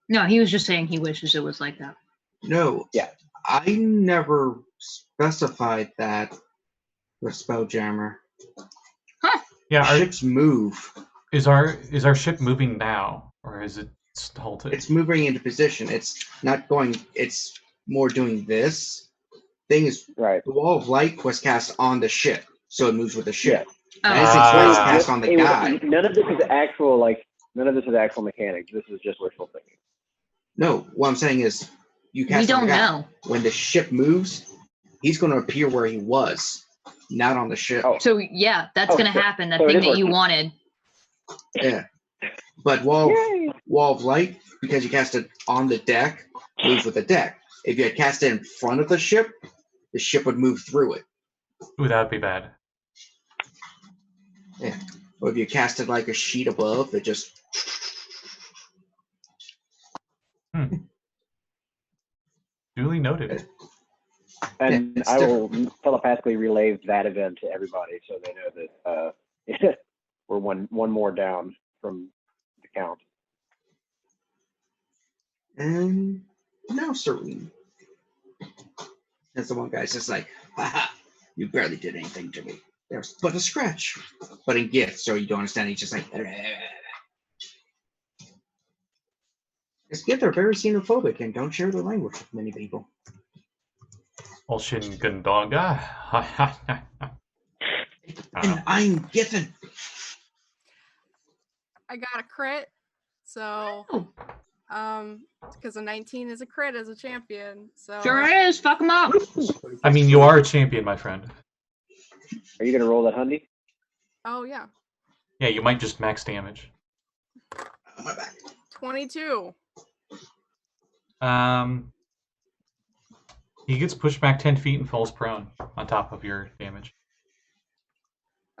No, he was just saying he wishes it was like that. No. Yeah. I never specified that with Spelljammer. Huh. Yeah. Ships move. Is our ship moving now, or is it halted? It's moving into position. It's not going. It's more doing this. Thing is, right. The wall of light was cast on the ship, so it moves with the ship. Yeah. As it's cast on the guy. None of this is actual mechanics. This is just wishful thinking. No, what I'm saying is, you cast. We don't know. When the ship moves, he's going to appear where he was, not on the ship. Oh. So yeah, that's going to happen. That thing that you wanted. Yeah, but wall of light, because you cast it on the deck, moves with the deck. If you had cast it in front of the ship would move through it. Ooh, that would be bad. Yeah, or if you cast it like a sheet above, it just. Duly noted. And I will telepathically relay that event to everybody so they know that we're one more down from the count. And now Serene. That's the one guy's just like, haha, you barely did anything to me. There's but a scratch. But in gift, so you don't understand, he's just like His gift are very xenophobic and don't share their language with many people. Gundonga. And I'm Giffen. I got a crit, so because a 19 is a crit as a champion. So sure is. Fuck him up. I mean, you are a champion, my friend. Are you gonna roll that, Hundy? Oh yeah. Yeah, you might just max damage. My back. 22. He gets pushed back 10 feet and falls prone on top of your damage.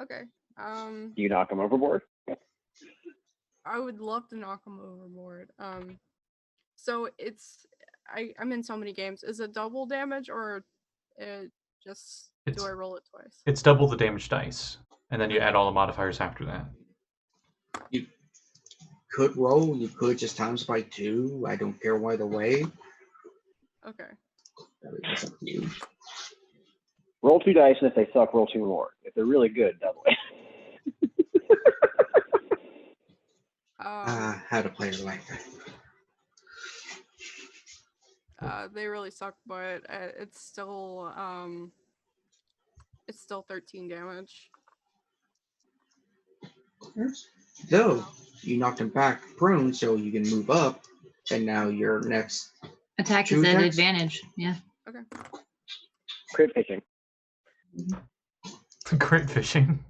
Okay. Do you knock him overboard? I would love to knock him overboard. So I'm in so many games. Is it double damage or Just It's- do I roll it twice? It's double the damage dice, and then you add all the modifiers after that. You could roll. You could just times by 2. I don't care either way. Okay. That's up to you. Roll 2 dice, and if they suck, roll 2 more. If they're really good, double it. How to play it like that. They really suck, but it's still 13 damage. Though you knocked him back prone, so you can move up, and now your next Attack Two is at attacks? advantage. Yeah. Okay. Crit fishing. Crit fishing.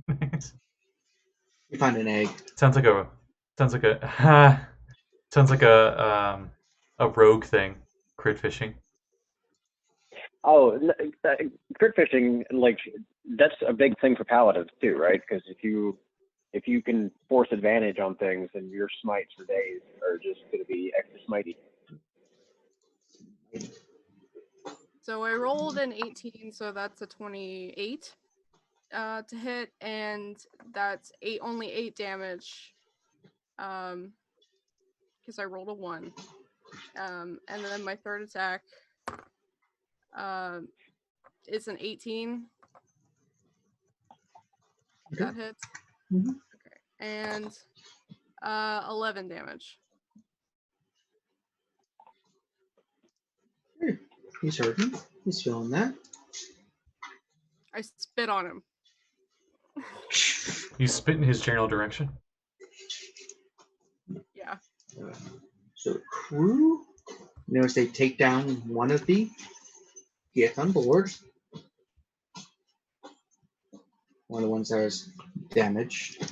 you find an egg. sounds like a rogue thing. Crit fishing. Oh, crit fishing, like, that's a big thing for paladins too, right? Because if you can force advantage on things, then your smites for days are just going to be extra smitey. So I rolled an 18, so that's a 28 to hit, and that's only 8 damage. Because I rolled a 1. And then my third attack is an 18. Okay. That hits. Mhm. Okay. And 11 damage. He's hurting. He's feeling that. I spit on him. You spit in his general direction. Yeah. So the crew, notice they take down one of the Gith on board. One of the ones that was damaged.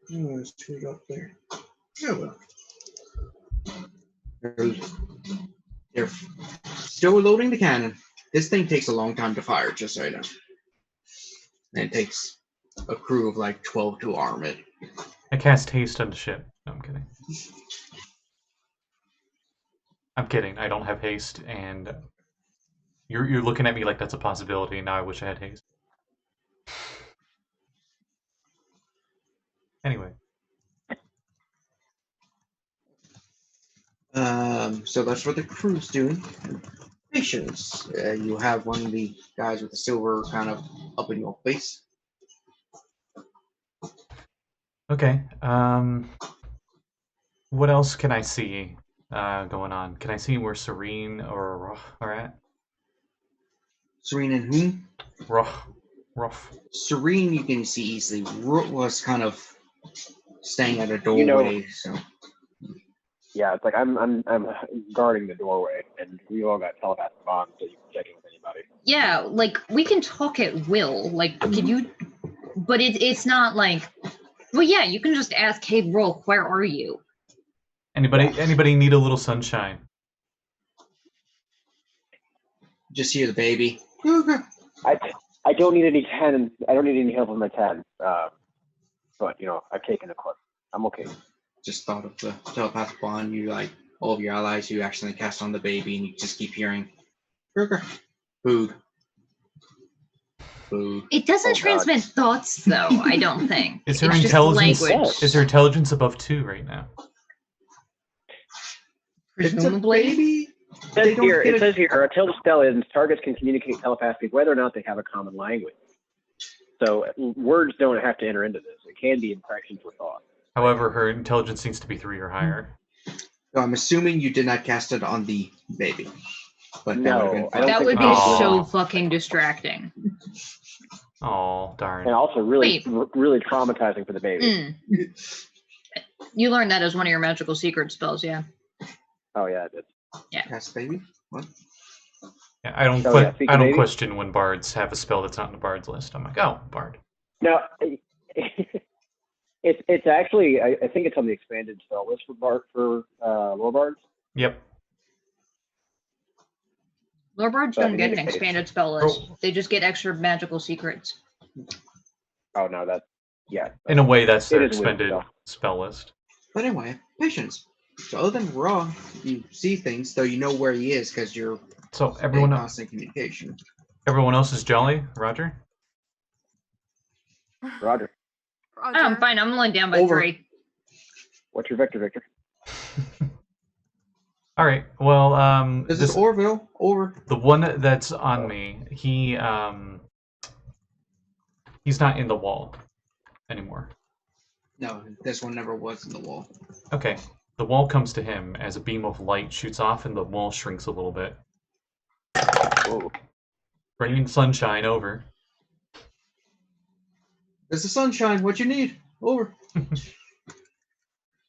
There's 2 up there. Yeah, well. They're still loading the cannon. This thing takes a long time to fire, just so you know. And it takes a crew of like 12 to arm it. I cast haste on the ship. No, I'm kidding. I'm kidding. I don't have haste, and you're looking at me like that's a possibility. Now I wish I had haste. Anyway. So that's what the crew's doing. Patience. You have one of the guys with the silver kind of up in your face. Okay. What else can I see going on? Can I see where Serene or Rogh are at? Serene and whom? Rogh. Serene, you can see easily. Rogh was kind of staying at a doorway. So Yeah, it's like I'm guarding the doorway, and we all got telepathic bonds, so you can check in with anybody. Yeah, like we can talk at will. Like, can you? But it's not like. Well, yeah, you can just ask, "Hey, Rogh, where are you?" Anybody need a little sunshine? just hear the baby. I don't need any 10. I don't need any help with my 10. But I've taken a clip. I'm okay. Just thought of the telepathic bond. You like all of your allies. You accidentally cast on the baby, and you just keep hearing, food. It doesn't Oh, transmit thoughts, though. I don't think. Is her It's just intelligence? language. Is her intelligence above 2 right now? It's a Presumably. baby. It says here, until the spell ends, targets can communicate telepathically whether or not they have a common language. So words don't have to enter into this. It can be impressions or thought. However, her intelligence needs to be 3 or higher. So I'm assuming you did not cast it on the baby. But No, I don't That think would be Aw. so fucking distracting. Oh, darn. And also really Wait. really traumatizing for the baby. You learned that as one of your magical secret spells, yeah. Oh yeah, it did. Cast baby? What? Yeah, I don't. Oh, yeah, speak I of don't baby. question when bards have a spell that's not in the bard's list. I'm like, oh, bard. No, it's actually I think it's on the expanded spell list for low bards. Yep. Lorbards But don't in get an any case- expanded spell list. Oh. They just get extra magical secrets. Oh no, yeah. In a way, that's It their is weird expended stuff. spell list. But anyway, patience. So other than Rogh, you see things, though you know where he is because you're So in constant communication. everyone else is jolly, Roger? Roger. Oh, I'm fine. I'm only down by Over. 3. What's your vector, Victor? All right. Well, This is Orville. Over. the one that's on me. He's not in the wall anymore. No, this one never was in the wall. Okay. The wall comes to him as a beam of light shoots off, and the wall shrinks a little bit, Whoa. bringing sunshine over. There's the sunshine. What you need? Over.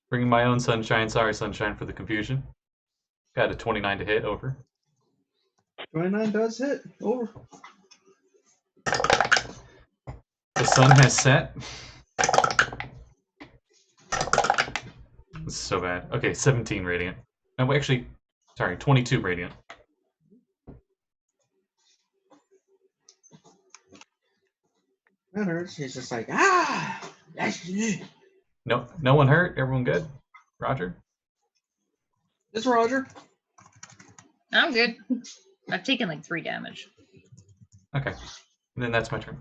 Bringing my own sunshine. Sorry, sunshine, for the confusion. Got a 29 to hit. Over. 29 does hit. Over. The sun has set. This is so bad. Okay, 17 radiant. No, actually, sorry, 22 radiant. That hurts. He's just like, ah! That's me. No one hurt. Everyone good. Roger. This is Roger. I'm good. I've taken like 3 damage. Okay, and then that's my turn.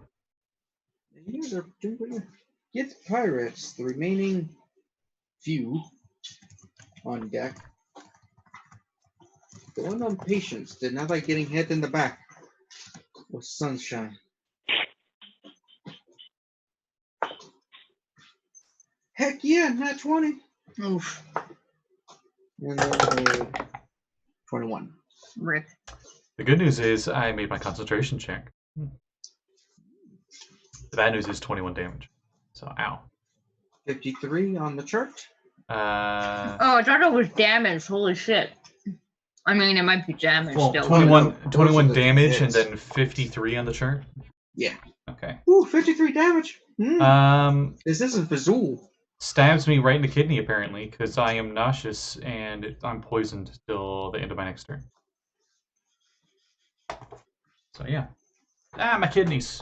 You guys are doing pretty good. Get the pirates, the remaining few on deck. The one on patience did not like getting hit in the back with sunshine. Heck yeah, nat 20. Oof. And then 21. Rip. The good news is I made my concentration check. The bad news is 21 damage. So, ow. 53 on the chart. Oh, I thought it was damage. Holy shit. I mean, it might be damage Well, still. 21 the damage hits. and then 53 on the chart? Yeah. Okay. Ooh, 53 damage. This isn't Misrule. Stabs me right in the kidney, apparently, because I am nauseous and I'm poisoned till the end of my next turn. So, yeah. Ah, my kidneys.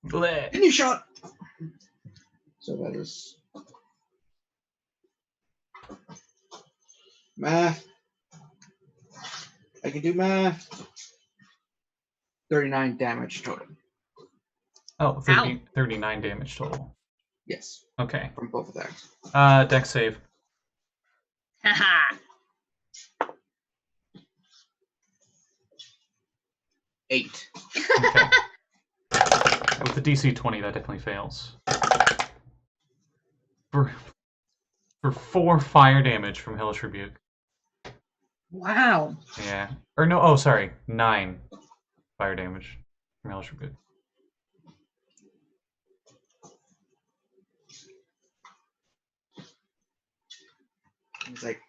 Bleh. Kidney shot. So that is math. I can do math. 39 damage total. Oh, 39 damage total. Yes, Okay. from both attacks. Dex save. Haha. 8. Okay. With the DC 20, that definitely fails. For 4 fire damage from Hellish Rebuke. Wow. Yeah. Or no, oh, sorry. 9 fire damage from Hellish Rebuke. It's like,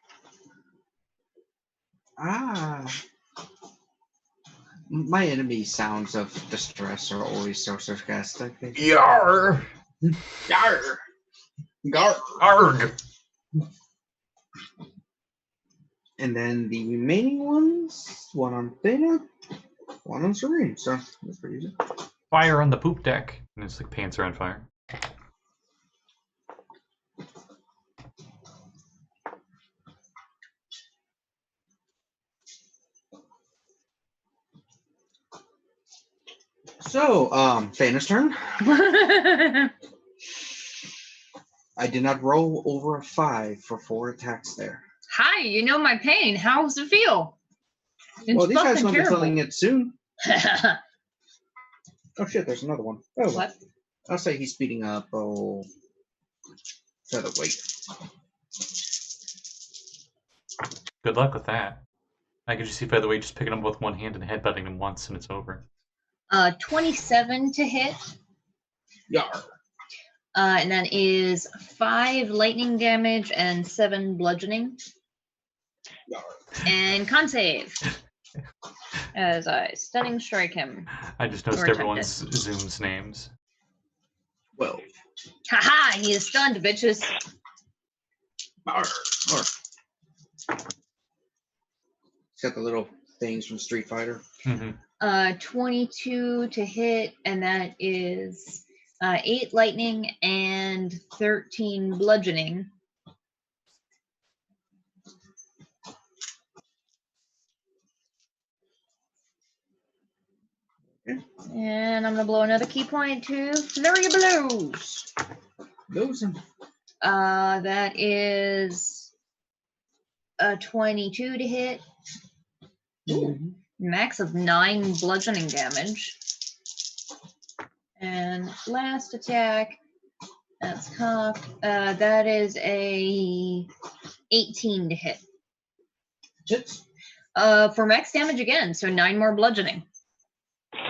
ah. My enemy sounds of distress are always so sarcastic. Yarr! Yarr! Gar! Arg! And then the remaining ones, one on Thana, one on Serene. So that's pretty easy. Fire on the poop deck. And it's like pants are on fire. So, Thana's turn. I did not roll over a 5 for 4 attacks there. Hi, you know my pain. How does it feel? It's Well, these guys fucking will be terrible. feeling it soon. Oh shit, there's another one. Oh, What? I'll say he's speeding up. Oh, featherweight. Good luck with that. I could just see Featherweight just picking him with one hand and headbutting him once and it's over. 27 to hit. Yar. And that is 5 lightning damage and 7 bludgeoning. Yar. And con save. As I stunning strike him. I just noticed Or everyone's Zoom's names. 12. Haha, he is stunned, bitches. Yar. Yar. He's got the little things from Street Fighter. Mm-hmm. 22 to hit, and that is 8 lightning and 13 bludgeoning. And I'm gonna blow another key point to Flurry of Blows. Those are That is a 22 to hit. Ooh. Max of 9 bludgeoning damage. And last attack, that's cocked. That is a 18 to hit. hits. For max damage again, so 9 more bludgeoning.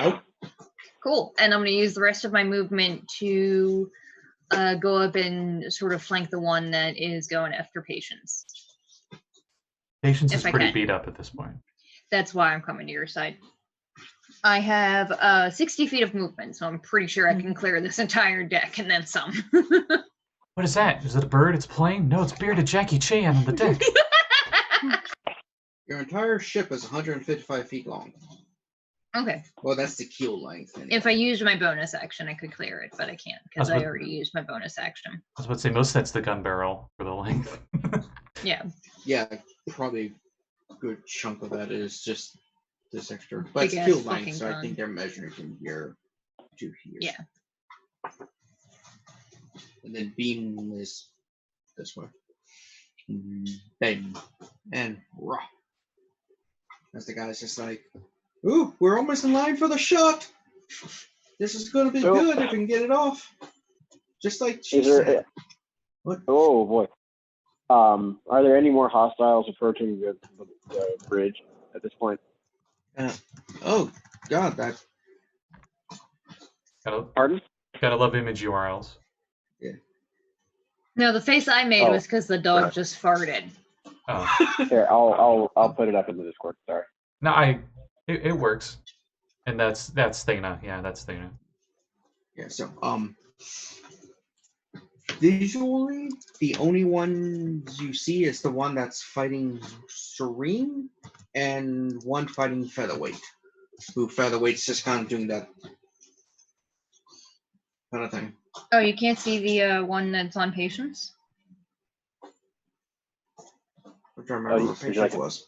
Oh, Cool. And I'm going to use the rest of my movement to go up and sort of flank the one that is going after Patience. Patience If is I pretty can. beat up at this point. That's why I'm coming to your side. I have 60 feet of movement, so I'm pretty sure I can clear this entire deck and then some. What is that? Is it a bird? It's playing? No, it's bearded Jackie Chan on the deck. your entire ship is 155 feet long. Okay. Well, that's the keel length. Anyway. If I used my bonus action, I could clear it, but I can't because That's I what- already used my bonus action. I was about to say, most that's the gun barrel for the length. Yeah. Yeah, probably a good chunk of that is just this extra. But it's Big-ass keel fucking length, so I gun. think they're measuring from here to here. Yeah. And then beam is this way. Bang. And Rogh. As the guy's just like, ooh, we're almost in line for the shot. This is going to be good if we can get it off. Just like she said. What? Oh boy. Are there any more hostiles approaching the bridge at this point? Oh, God, that. Pardon? Gotta love image URLs. No, the face I made was because the dog just farted. Oh. Here, I'll put it up in the Discord. Sorry. No, it works. And that's Thana. Yeah, that's Thana. Yeah, so, visually, the only ones you see is the one that's fighting Serene and one fighting Featherweight. Who Featherweight's just kind of doing that kind of thing. Oh, you can't see the one that's on Patience? I'm trying to remember what would you Patience like was.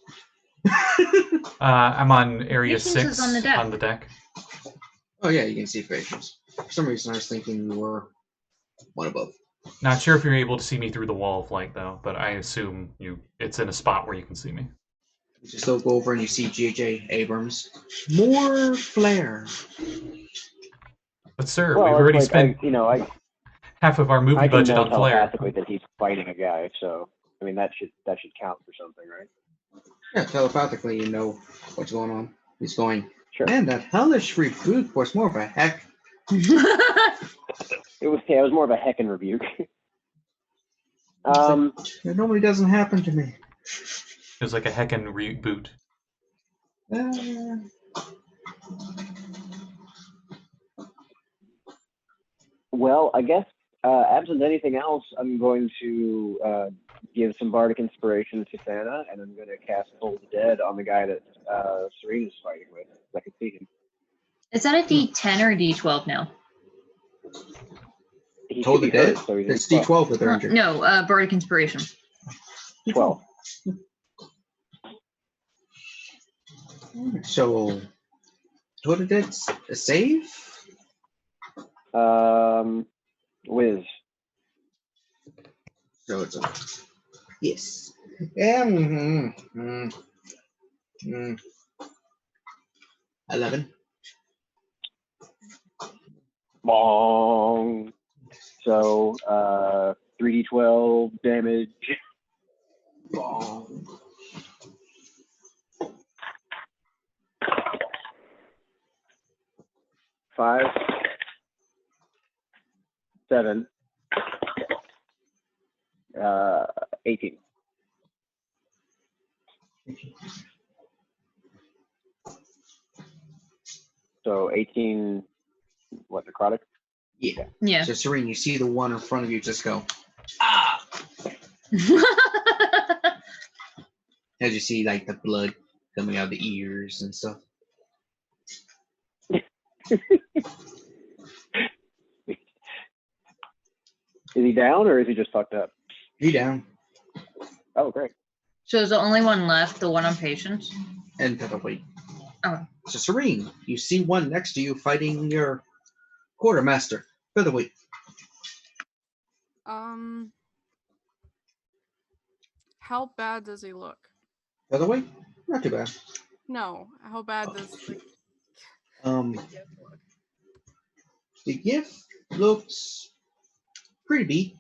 I'm on area Patience 6 is on the deck. on the deck. Oh, yeah, you can see Patience. For some reason, I was thinking you were one above. Not sure if you're able to see me through the wall of light, though, but I assume it's in a spot where you can see me. You just look over and you see J.J. Abrams. More flair. But sir, Well, we've it's already like, spent half of our movie I can budget know on flair. telepathically that he's fighting a guy, so I mean that should count for something, right? Yeah, telepathically you know what's going on. He's going, Sure. man, that hellish rebuke was more of a heck. It was more of a heckin' rebuke. It normally doesn't happen to me. It was like a heckin' reboot. Well, I guess absent anything else, I'm going to give some bardic inspiration to Thana, and I'm going to cast Toll the Dead on the guy that Serene is fighting with. I can see him. Is that a D10 or a D12 now? He Told should the be hurt, dead. so he's It's in 12 with their injured. No, Bardic Inspiration. 12. So, what did it a save? Wiz. So it's a yes. 11. Bong. So 3d12 damage. Bong. Five. 7. 18. So 18. What, necrotic? Yeah. Yeah. So Serene, you see the one in front of you just go, ah! As you see like the blood coming out of the ears and stuff. Is he down or is he just fucked up? He down. Oh, great. So is the only one left the one on Patience? And Featherweight. Oh. So Serene, you see one next to you fighting your quartermaster, featherweight. How bad does he look? Featherweight? Not too bad. No, how bad does the Um, gift look? the gift looks pretty beat.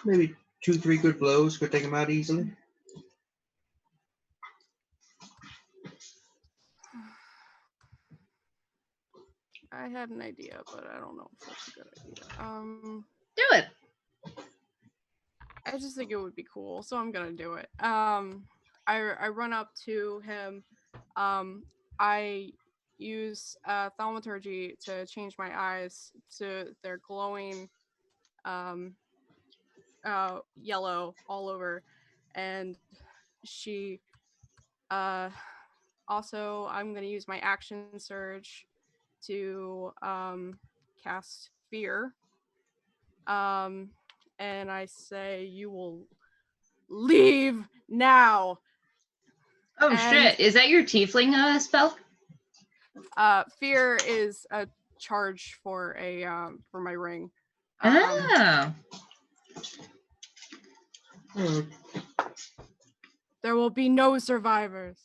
Maybe 2-3 good blows could take him out easily. I had an idea, but I don't know if that's a good idea. Do it. I just think it would be cool, so I'm gonna do it. I run up to him. I use thaumaturgy to change my eyes to their glowing, yellow all over, and she, also I'm gonna use my action surge to cast fear. And I say, "You will leave now." Oh And- shit! Is that your tiefling spell? Fear is a charge for a for my ring. Oh. There will be no survivors.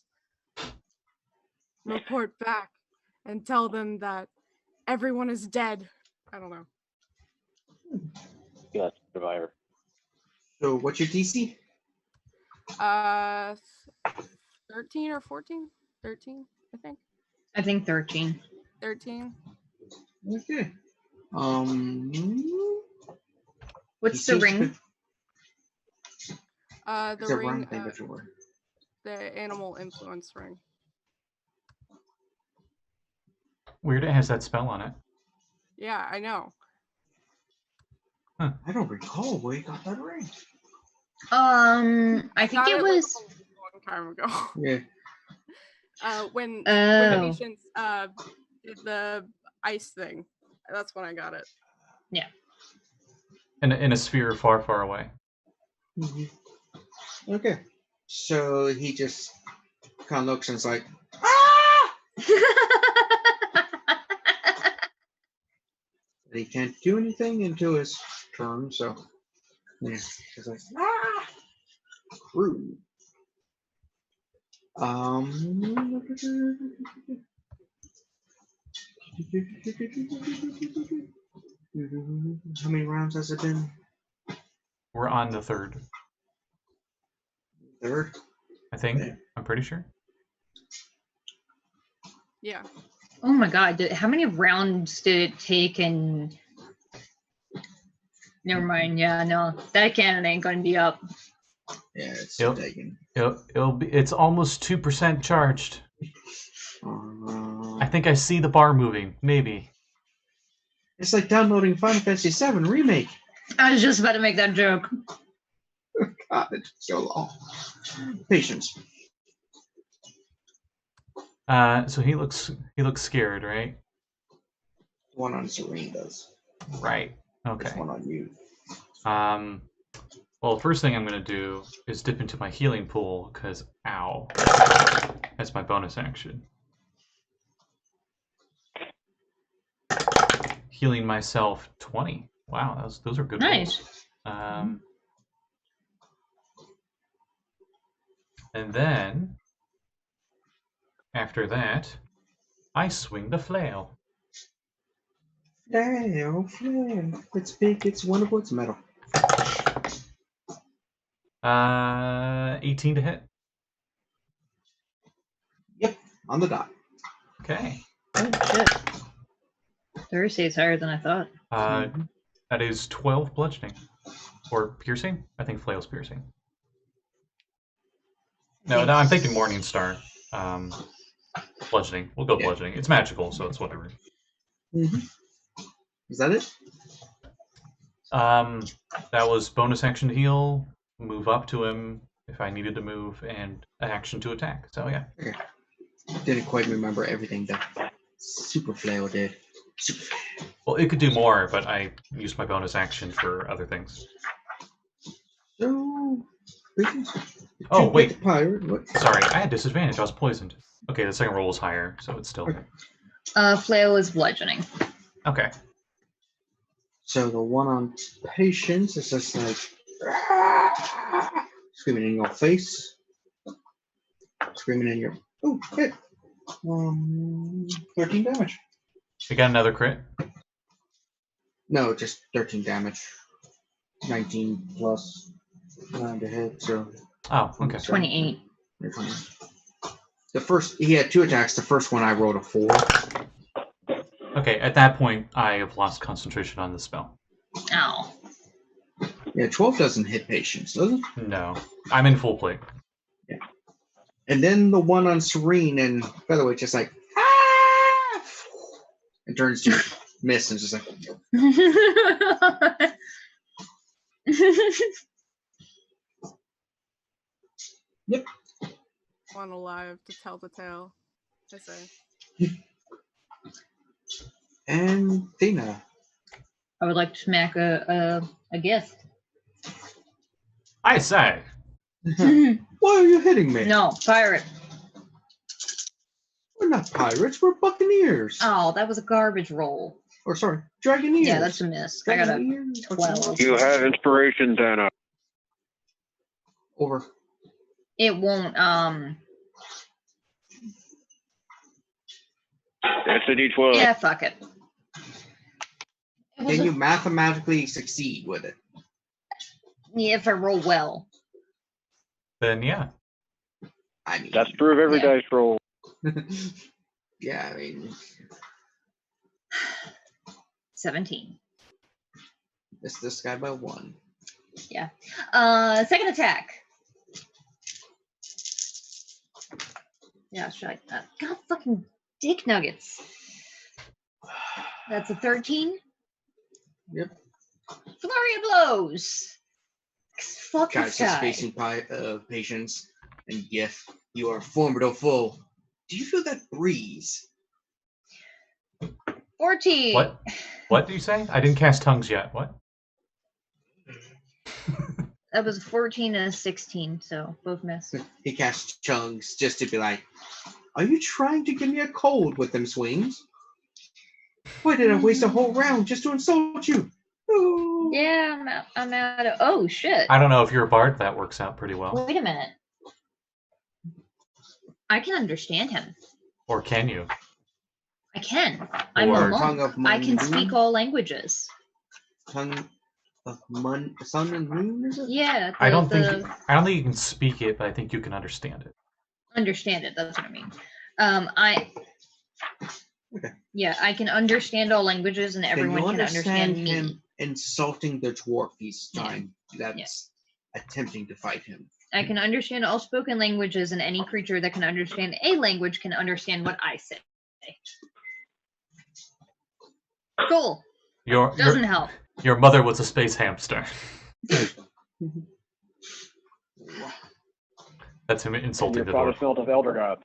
Report back and tell them that everyone is dead. I don't know. Yeah, survivor. So what's your DC? 13 or 14? 13, I think. I think 13. 13. Okay. What's he the seems to ring? be- The It's a ring, run thing everywhere. the animal influence ring. Weird, it has that spell on it. Yeah, I know. I don't recall where you got that ring. I think Got it like, was. a long time ago. Yeah. When Oh. patients did the ice thing. That's when I got it. In a sphere far, far away. Okay. So he just kind of looks and is like, ah! But he can't do anything until his turn, so yeah, he's like, ah! Rude. How many rounds has it been? We're on the third, Third? I think. Yeah. I'm pretty sure. Yeah. Oh my god! How many rounds did it take? And never mind. Yeah, no, that cannon ain't gonna be up. Yeah, it's Yep. taken. It'll be. It's almost 2% charged. Uh, I think I see the bar moving. Maybe. it's like downloading Final Fantasy VII Remake. I was just about to make that joke. God, it took so long. Patience. So he looks scared, right? One on Serene does. Right. This Okay. one on you. Well, the first thing I'm gonna do is dip into my healing pool because ow, that's my bonus action. Healing myself 20. Wow, those are good Nice. rolls. And then after that, I swing the flail. Flail. It's big, it's wonderful, it's metal. 18 to hit. Yep, on the dot. Okay. Oh shit! Thursday is higher than I thought. That is 12 bludgeoning. Or piercing? I think flail's piercing. No, I'm thinking Morningstar. Bludgeoning. We'll go bludgeoning. It's magical, so it's whatever. Mm-hmm. Is that it? That was bonus action to heal, move up to him if I needed to move, and an action to attack. So yeah. Okay. Didn't quite remember everything that Super Flail did. Super Flail. Well, it could do more, but I used my bonus action for other things. So Oh, wait. The pirate. What? Sorry, I had disadvantage. I was poisoned. Okay, the second roll is higher, so it's still. Flail is bludgeoning. Okay. So the one on patience is just like screaming in your face, screaming in your. Oh, hit. 13 damage. We got another crit. No, just 13 damage. 19 plus 9 to hit. So. Oh, okay. 28. The first, he had 2 attacks. The first one I rolled a 4. Okay, at that point, I have lost concentration on the spell. Ow. Yeah, 12 doesn't hit patience, does it? No, I'm in full plate. Yeah. And then the one on Serene, and by the way, just like, ah! And turns to miss and just like. Yep. One alive to tell the tale, I say. And Thena. I would like to smack a gift. I say. Why are you hitting me? No, pirate. We're not pirates, we're buccaneers. Oh, that was a garbage roll. Or sorry, dragoneers. Yeah, that's a miss. I got a Dragoneers? 12. You have inspiration, Dana. Over. It won't, It's a D12. yeah, fuck it. It was Can you a, mathematically succeed with it? yeah, if I roll well. Then yeah. I mean, That's true of every Yeah. dice roll. yeah, I mean, 17. it's this guy by 1. Yeah. Second attack. Yeah, should I? God fucking dick nuggets. That's a 13. Yep. Flurry of blows. Fuck Guys, this just guy. facing patience and Gif. You are formidable. Do you feel that breeze? 14. What? What do you say? I didn't cast tongues yet. What? That was a 14 and a 16, so both missed. He casts chunks just to be like, are you trying to give me a cold with them swings? Why did I waste a whole round just to insult you? Oh. Yeah, I'm out of. Oh shit! I don't know if you're a bard. That works out pretty well. Wait a minute. I can understand him. Or can you? I can. I'm Or- a Tongue monk. of I can Mun- speak all languages. Tongue of sun and moon, is it? Yeah. I don't think you can speak it, but I think you can understand it. Understand it. That's what I mean. I. Okay. Yeah, I can understand all languages, and everyone can can understand me. him insulting the dwarf he's Yeah. trying that's attempting to fight him. I can understand all spoken languages, and any creature that can understand a language can understand what I say. Cool. Doesn't help. Your mother was a space hamster. That's him insulting Your the father dwarf. smelt of elder gods.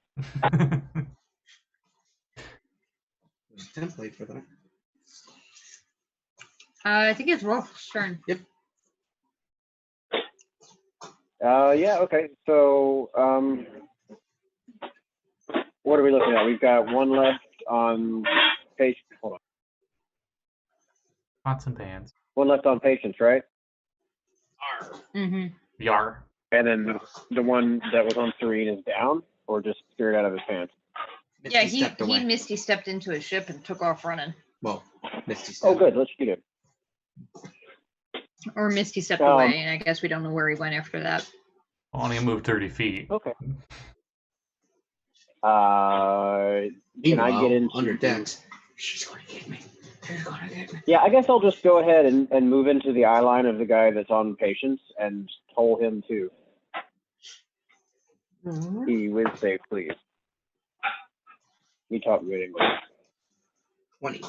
There's a template for that. I think it's Rolf's turn. Yeah, okay. So, what are we looking at? We've got one left on patience. Hold on. Pots and pans. One left on patience, right? Mm-hmm. Yar. And then the one that was on Serene is down, or just scared out of his pants? Yeah, Misty stepped away. he Misty stepped into his ship and took off running. Well, Misty Oh, stepped. good. Let's shoot him. Or Misty stepped Um, away, and I guess we don't know where he went after that. Only moved 30 feet. Okay. Can I Meanwhile, get into under decks? She's going to get me. She's going to get me. Yeah, I guess I'll just go ahead and move into the eye line of the guy that's on patience and toll him too. He whiz save, please. We talk good English. 20.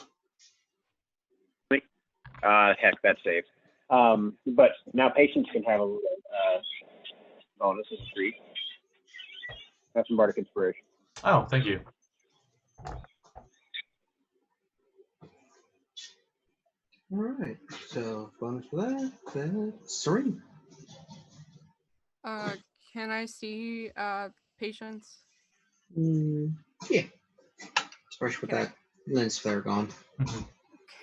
Heck, that's saved. But now patience can have a bonus is 3. That's some bardic inspiration. Oh, thank you. All right. So bonus for that. That's Serene. Can I see patients? Yeah. Especially with Can I- that lens flare gone. Mhm.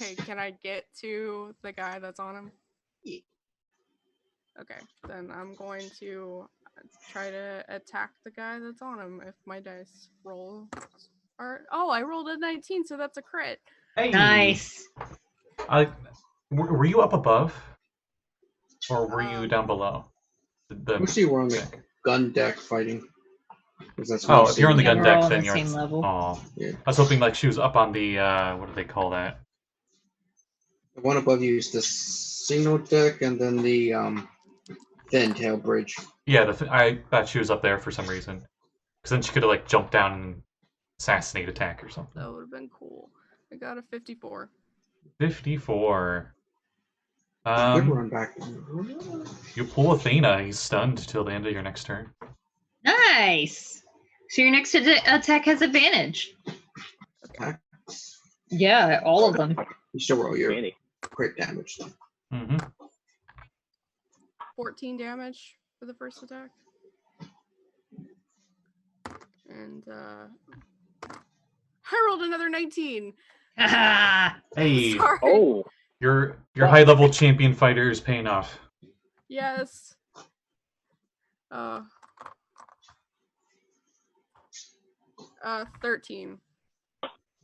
Okay, can I get to the guy that's on him? Yeah. Okay, then I'm going to try to attack the guy that's on him if my dice roll are. Oh, I rolled a 19, so that's a crit. Hey. Nice. Were you up above, or were you Um, down below? Mostly we're on the deck? gun deck fighting. 'Cause that's what Oh, you if you're on the see. Yeah, gun we're deck, all on then the you're same level. Oh, Yeah. I was hoping like she was up on the what do they call that? The one above you is the signal deck, and then the thin tail bridge. Yeah, I thought she was up there for some reason, because then she could have like jumped down and assassinate attack or something. That would have been cool. I got a 54. 54. Good run back. You pull Athena. He's stunned till the end of your next turn. Nice. So your next attack has advantage. Attack. Yeah, all of them. You still roll your Danny. crit damage though. Mm-hmm. 14 damage for the first attack. And I rolled another 19. Hey, Sorry. Oh, your high level champion fighter is paying off. Yes. 13.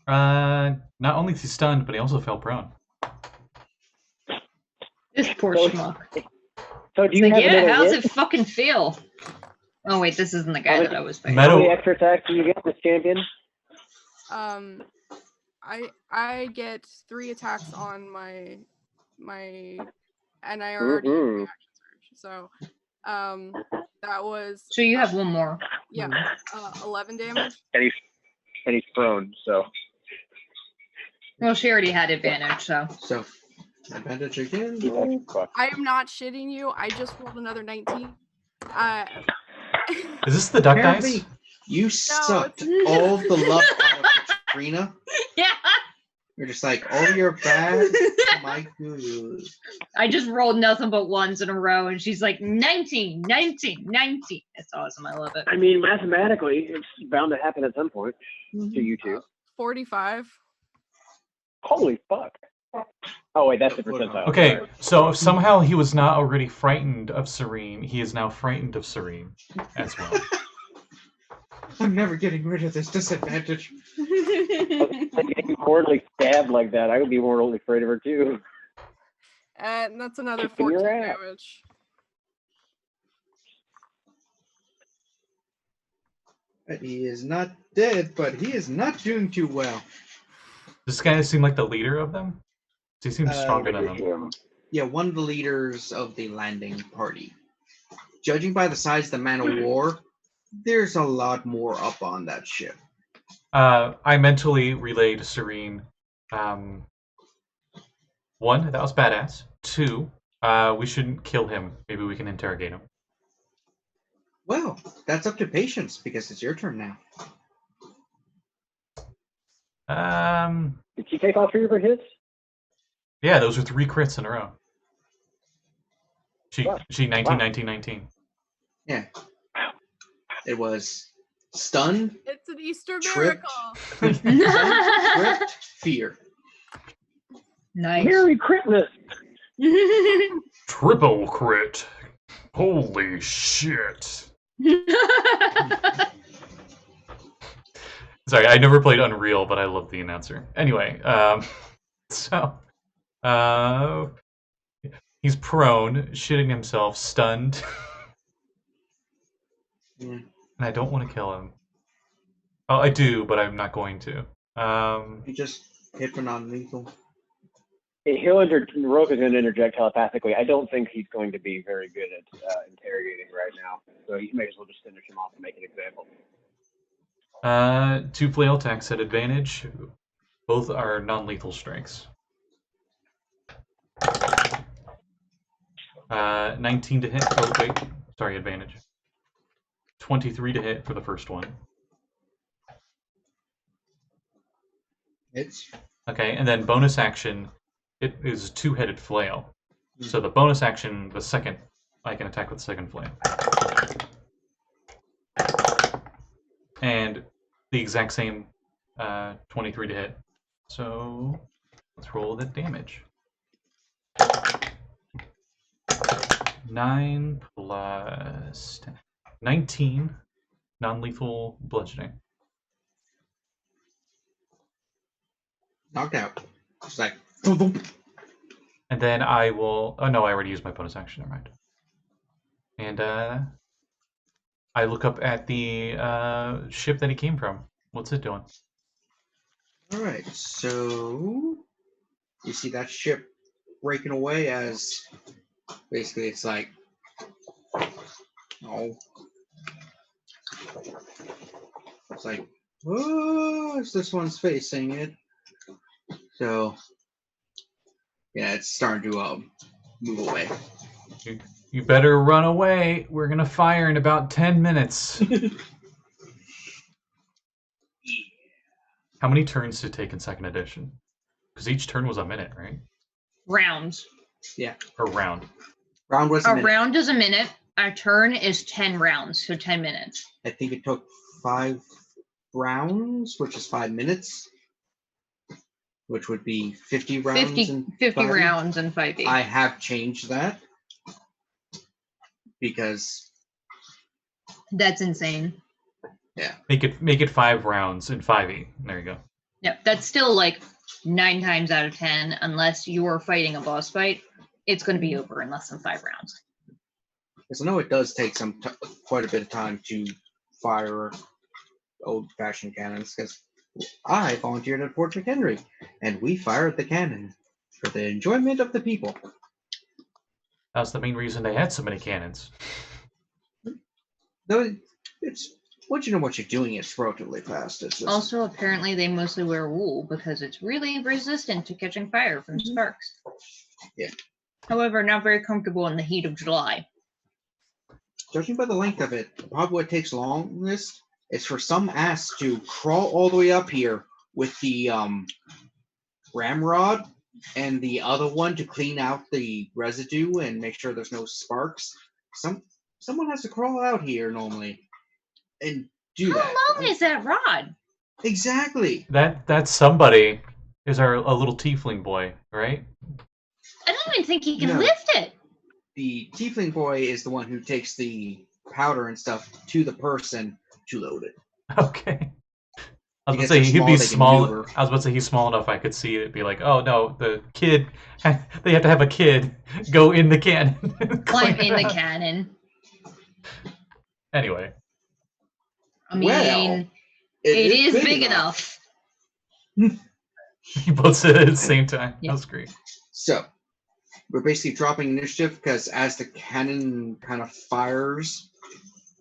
Not only is he stunned, but he also fell prone. This poor So- schmuck. so do It's you like, have yeah, another how's hit? it fucking feel? Oh wait, this isn't the guy that I was fighting. Metal- How many extra attacks do you get this champion? I get 3 attacks on my and I already used my action surge. So that was So you have one more. yeah, 11 damage. And he's prone, so Well, she already had advantage, so. So advantage again. he's actually fucked. I am not shitting you. I just rolled another 19. Is this the duck Apparently, dice? you sucked all the luck out of Katrina. Yeah. You're just like, oh, you're bad. My good. I just rolled nothing but ones in a row, and she's like, 19, 19, 19. It's awesome. I love it. I mean, mathematically, it's bound to happen at some point to you two. 45. Holy fuck! Oh wait, that's the percentile. Okay, Sorry. so if somehow he was not already frightened of Serene, he is now frightened of Serene as well. I'm never getting rid of this disadvantage. Getting mortally stabbed like that, I would be mortally afraid of her too. And that's another Kicking 14 your ass. damage. He is not dead, but he is not doing too well. Does this guy seem like the leader of them? He seems stronger than them. Yeah, one of the leaders of the landing party. Judging by the size of the man of war, there's a lot more up on that ship. I mentally relayed Serene. 1, that was badass. 2, we shouldn't kill him. Maybe we can interrogate him. Well, that's up to patience because it's your turn now. Did she take all 3 of her hits? Yeah, those were 3 crits in a row. She 19, Wow. 19, 19. Yeah. It was stunned, It's an Easter Tripped. miracle. gripped, fear. Nice. Merry Christmas! Triple crit. Holy shit. Sorry, I never played Unreal, but I love the announcer. Anyway, he's prone, shitting himself, stunned. Yeah. And I don't want to kill him. Oh, I do, but I'm not going to. You just hit for non-lethal. Rogh is going to interject telepathically. I don't think he's going to be very good at interrogating right now, so you may as well just finish him off and make an example. 2 flail attacks at advantage. Both are non-lethal strikes. 19 to hit. Oh, wait. Sorry, advantage. 23 to hit for the first one. Hits. Okay, and then bonus action, it is a 2-headed flail. So the bonus action, the second, I can attack with the second flail. And the exact same 23 to hit. So let's roll the damage. 9 plus 10. 19 non-lethal bludgeoning. Knocked out. It's like boom, boom. And then I will... Oh no, I already used my bonus action, never mind. And I look up at the ship that he came from. What's it doing? Alright, so you see that ship breaking away as basically it's like, oh, it's like, oh, it's this one's facing it. So yeah, it's starting to move away. You better run away. We're gonna fire in about 10 minutes. How many turns did it take in second edition? Because each turn was a minute, right? Rounds. Yeah. Or round. Round was a A minute. round is a minute. A turn is 10 rounds, so 10 minutes. I think it took 5 rounds, which is 5 minutes, which would be 50 rounds. 50 and rounds and 5e. I have changed that because That's insane. yeah, Make it 5 rounds in 5e. There you go. Yeah, that's still like 9 times out of 10, unless you're fighting a boss fight, it's going to be over in less than 5 rounds. because I know it does take quite a bit of time to fire old-fashioned cannons. Because I volunteered at Fort McHenry, and we fired the cannon for the enjoyment of the people. That's the main reason they had so many cannons. Though it's once you know what you're doing, it's relatively fast. It's just, Also, apparently they mostly wear wool because it's really resistant to catching fire from sparks. Yeah. However, not very comfortable in the heat of July. judging by the length of it, probably what takes longest is for some ass to crawl all the way up here with the ramrod and the other one to clean out the residue and make sure there's no sparks. Someone has to crawl out here normally and do that. How long is that rod? Exactly. That somebody is a little tiefling boy, right? I don't even think he can No. lift it. The tiefling boy is the one who takes the powder and stuff to the person to load it. Okay. I was Because about to say they're he'd be small, they can small. maneuver. I was about to say he's small enough I could see it be like, oh no, the kid. They have to have a kid go in the cannon. Climb Clean in it the out. cannon. Anyway, I mean, Well, it is big enough. you both said it at the same time. Yeah. That's great. So, we're basically dropping initiative because as the cannon kind of fires,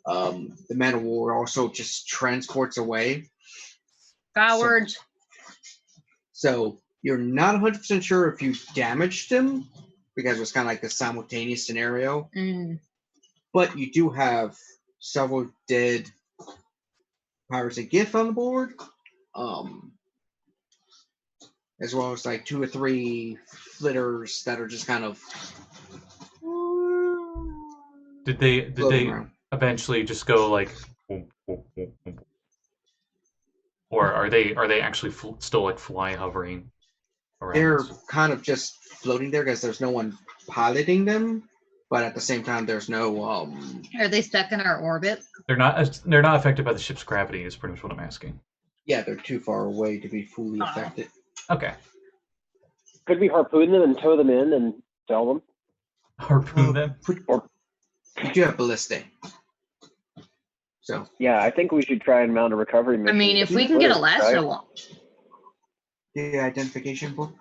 the man of war also just transports away. Cowards. So you're not 100% sure if you damaged him because it was kind of like a simultaneous scenario. But you do have several dead pirates and Gith on the board, as well as like 2 or 3 flitters that are just kind of Did they floating around. eventually just go like, whoop, whoop, whoop, whoop? Or are they actually still like fly hovering around? They're us? kind of just floating there because there's no one piloting them, but at the same time there's no Are they stuck in our orbit? They're not affected by the ship's gravity. Is pretty much what I'm asking. yeah, they're too far away to be fully affected. Okay. Could we harpoon them and tow them in and sell them? Harpoon them. You do have ballistae. So Yeah, I think we should try and mount a recovery I mission. mean, if with we these can get a flitters, lasso right? the identification book.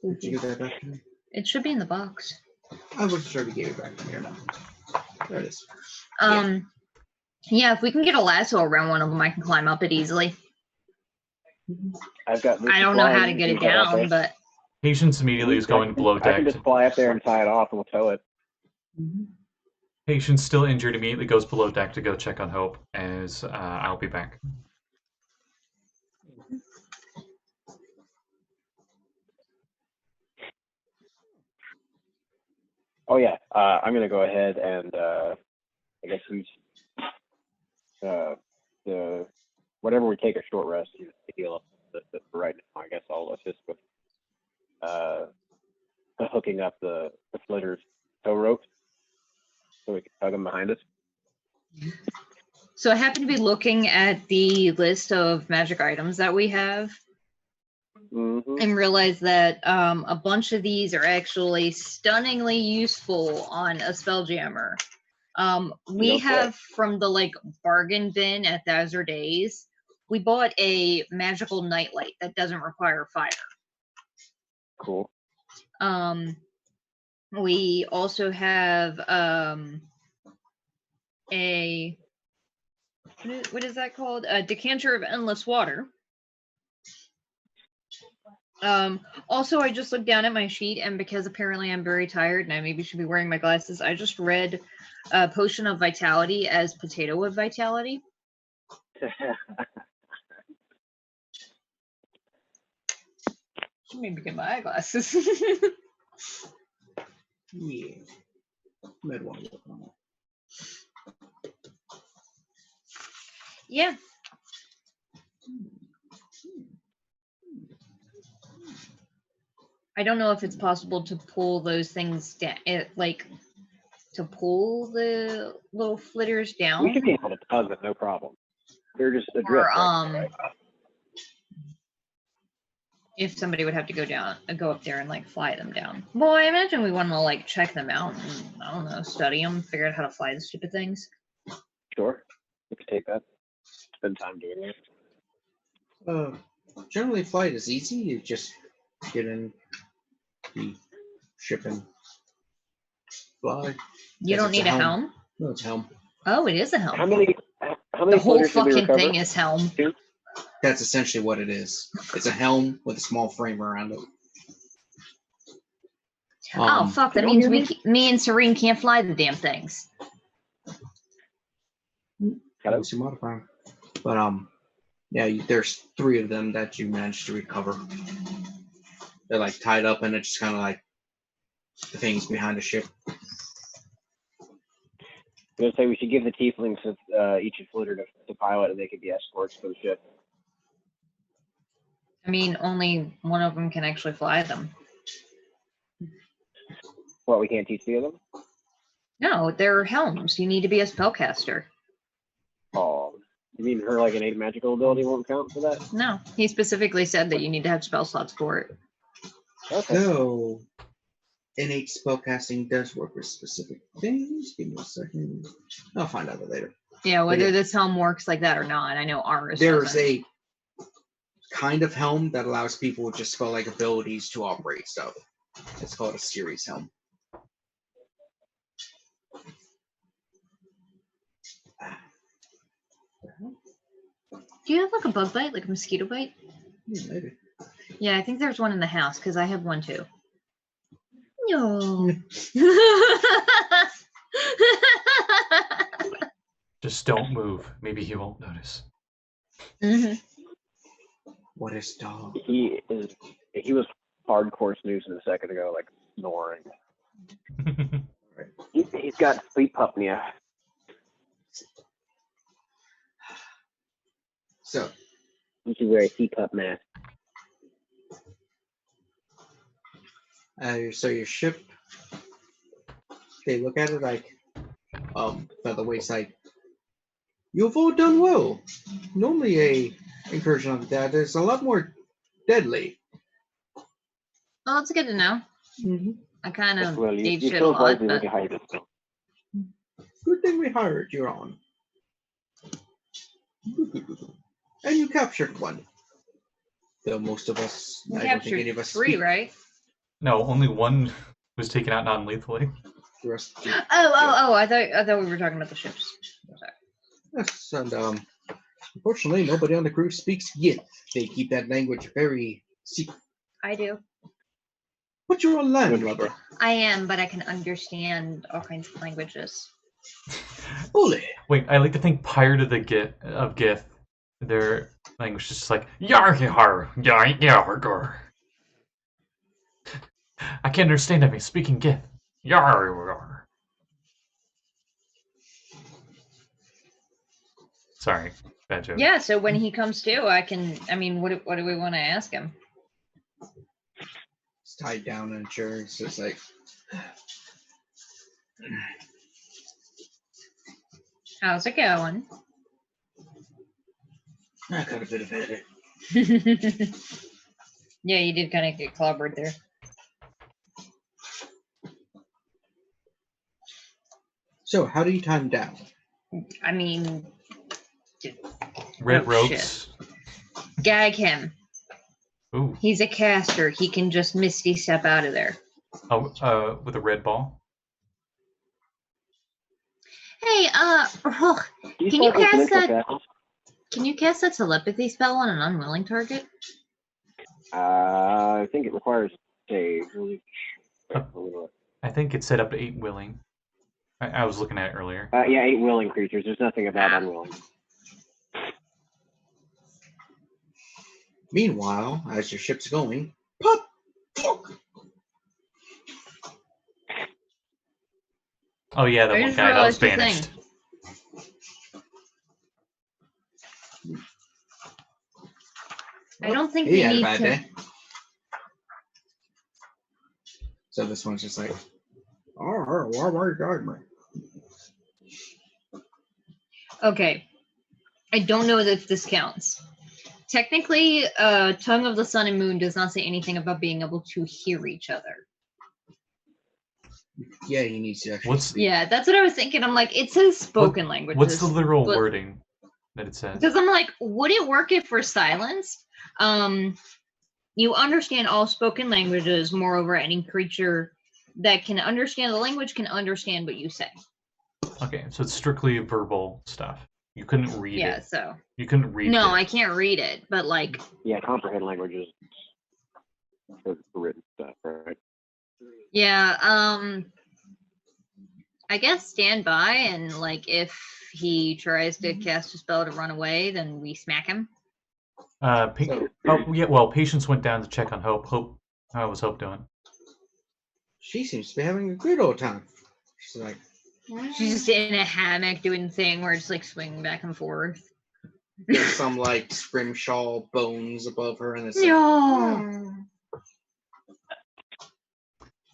Did you give that back to me? it should be in the box. I wasn't sure if you gave it back to me or not. There it is. Yeah, if we can get a lasso around one of them, I can climb up it easily. I've got. I don't know how to get it down, but Patience immediately is going below I deck. can just fly up there and tie it off, and we'll tow it. Patience, still injured, immediately goes below deck to go check on Hope. As I'll be back. Oh yeah, I'm gonna go ahead and I guess use the whatever we take a short rest to heal up. For right now, I guess I'll assist with hooking up the flitter's tow ropes so we can tug them behind us. So I happen to be looking at the list of magic items that we have and realize that a bunch of these are actually stunningly useful on a spelljammer. We have from the like bargain bin at Thousand Days, we bought a magical nightlight that doesn't require fire. Cool. We also have a what is that called? A decanter of endless water. Also, I just looked down at my sheet, and because apparently I'm very tired and I maybe should be wearing my glasses, I just read Potion of Vitality as Potato of Vitality. Should maybe get my eyeglasses. Yeah. Might want to look on that. Yeah. I don't know if it's possible to pull those things down, like to pull the little flitters down. We should be able to tug it, no problem. They're just adrift. Or right? if somebody would have to go up there and like fly them down. Well, I imagine we want to like check them out and I don't know, study them, figure out how to fly the stupid things. Sure, we could take that. Spend time doing it. Generally, flight is easy. You just get in the ship and fly. You don't need a helm? No, it's a helm. Oh, it is a helm. How many the whole floaters did we fucking recover? thing is helm. That's essentially what it is. It's a helm with a small frame around it. Oh fuck! That means me and Serene can't fly the damn things. Got to modify. But yeah, there's 3 of them that you managed to recover. They're like tied up, and it's just kind of like the things behind the ship. I'm gonna say we should give the tieflings each a flitter to pilot, and they could be escorts for the ship. I mean, only one of them can actually fly them. What, we can't teach the other? No, they're helms. You need to be a spellcaster. Oh, you mean her like innate magical ability won't count for that? No, he specifically said that you need to have spell slots for it. Okay. So, innate spellcasting does work with specific things. Give me a second. I'll find out later. Yeah, whether this helm works like that or not. I know ours There's doesn't. a kind of helm that allows people with just spell-like abilities to operate stuff. It's called a series helm. Do you have like a bug bite, like a mosquito bite? Maybe. Yeah, I think there's one in the house because I have one too. No. Just don't move. Maybe he won't notice. Mm-hmm. What is dog? He was hardcore snoozing a second ago, like snoring. He's got sleep apnea. So, You should wear a CPAP mask. So your ship, they look at it like, featherweight's like, you've all done well. Normally a incursion like that is a lot more deadly. Well, it's good to know. Mm-hmm. I kind of Well, gave you shit a feel lot, slightly but like a hybrid. Good thing we hired you on. And you captured one. Though most of us, we I don't think any captured of us 3, speak. right? No, only one was taken out non-lethally. The rest, Oh! I thought we were talking about the ships. Sorry. yes, and unfortunately, nobody on the crew speaks Gith. They keep that language very secret. I do. But you're a landlubber. I am, but I can understand all kinds of languages. Bully. Wait, I like to think prior to the Gith, their language is just like yar yar yar yar. I can't understand him. He's speaking Gith. Yar. Sorry, bad joke. Yeah, so when he comes to, what do we want to ask him? It's tied down in a chair. It's just like, How's it going? I got a bit of headache. Yeah, you did kind of get clobbered there. So, how do you tie him down? I mean, Red oh, ropes. Gag him. Ooh. He's a caster. He can just misty step out of there. Oh, with a red ball. Hey, Rogh, can you cast that? Can you cast that telepathy spell on an unwilling target? I think it requires a really. I think it's set up to 8 willing. I was looking at it earlier. Yeah, 8 willing creatures. There's nothing about unwilling. Meanwhile, as your ship's going, pop! Oh yeah, the one guy that was banished. I don't think he we had need a bad to. day. So this one's just like, oh, why are you guarding me? Okay, I don't know if this counts. Technically, Tongue of the Sun and Moon does not say anything about being able to hear each other. Yeah, he needs to actually speak. Yeah, that's what I was thinking. I'm like, it says spoken languages. What's the literal wording that it says? Because I'm like, would it work if we're silenced? You understand all spoken languages. Moreover, any creature that can understand the language can understand what you say. Okay, so it's strictly verbal stuff. You couldn't read it. Yeah, so. You couldn't read it. No, I can't read it, but like. Yeah, comprehend languages for written stuff, right? Yeah, I guess stand by, and like if he tries to cast a spell to run away, then we smack him. Oh yeah, well, Patience went down to check on Hope. How was Hope doing? She seems to be having a good old time. She's like, she's just in a hammock doing the thing where it's like swinging back and forth. There's some like scrimshaw bones above her, and it's no.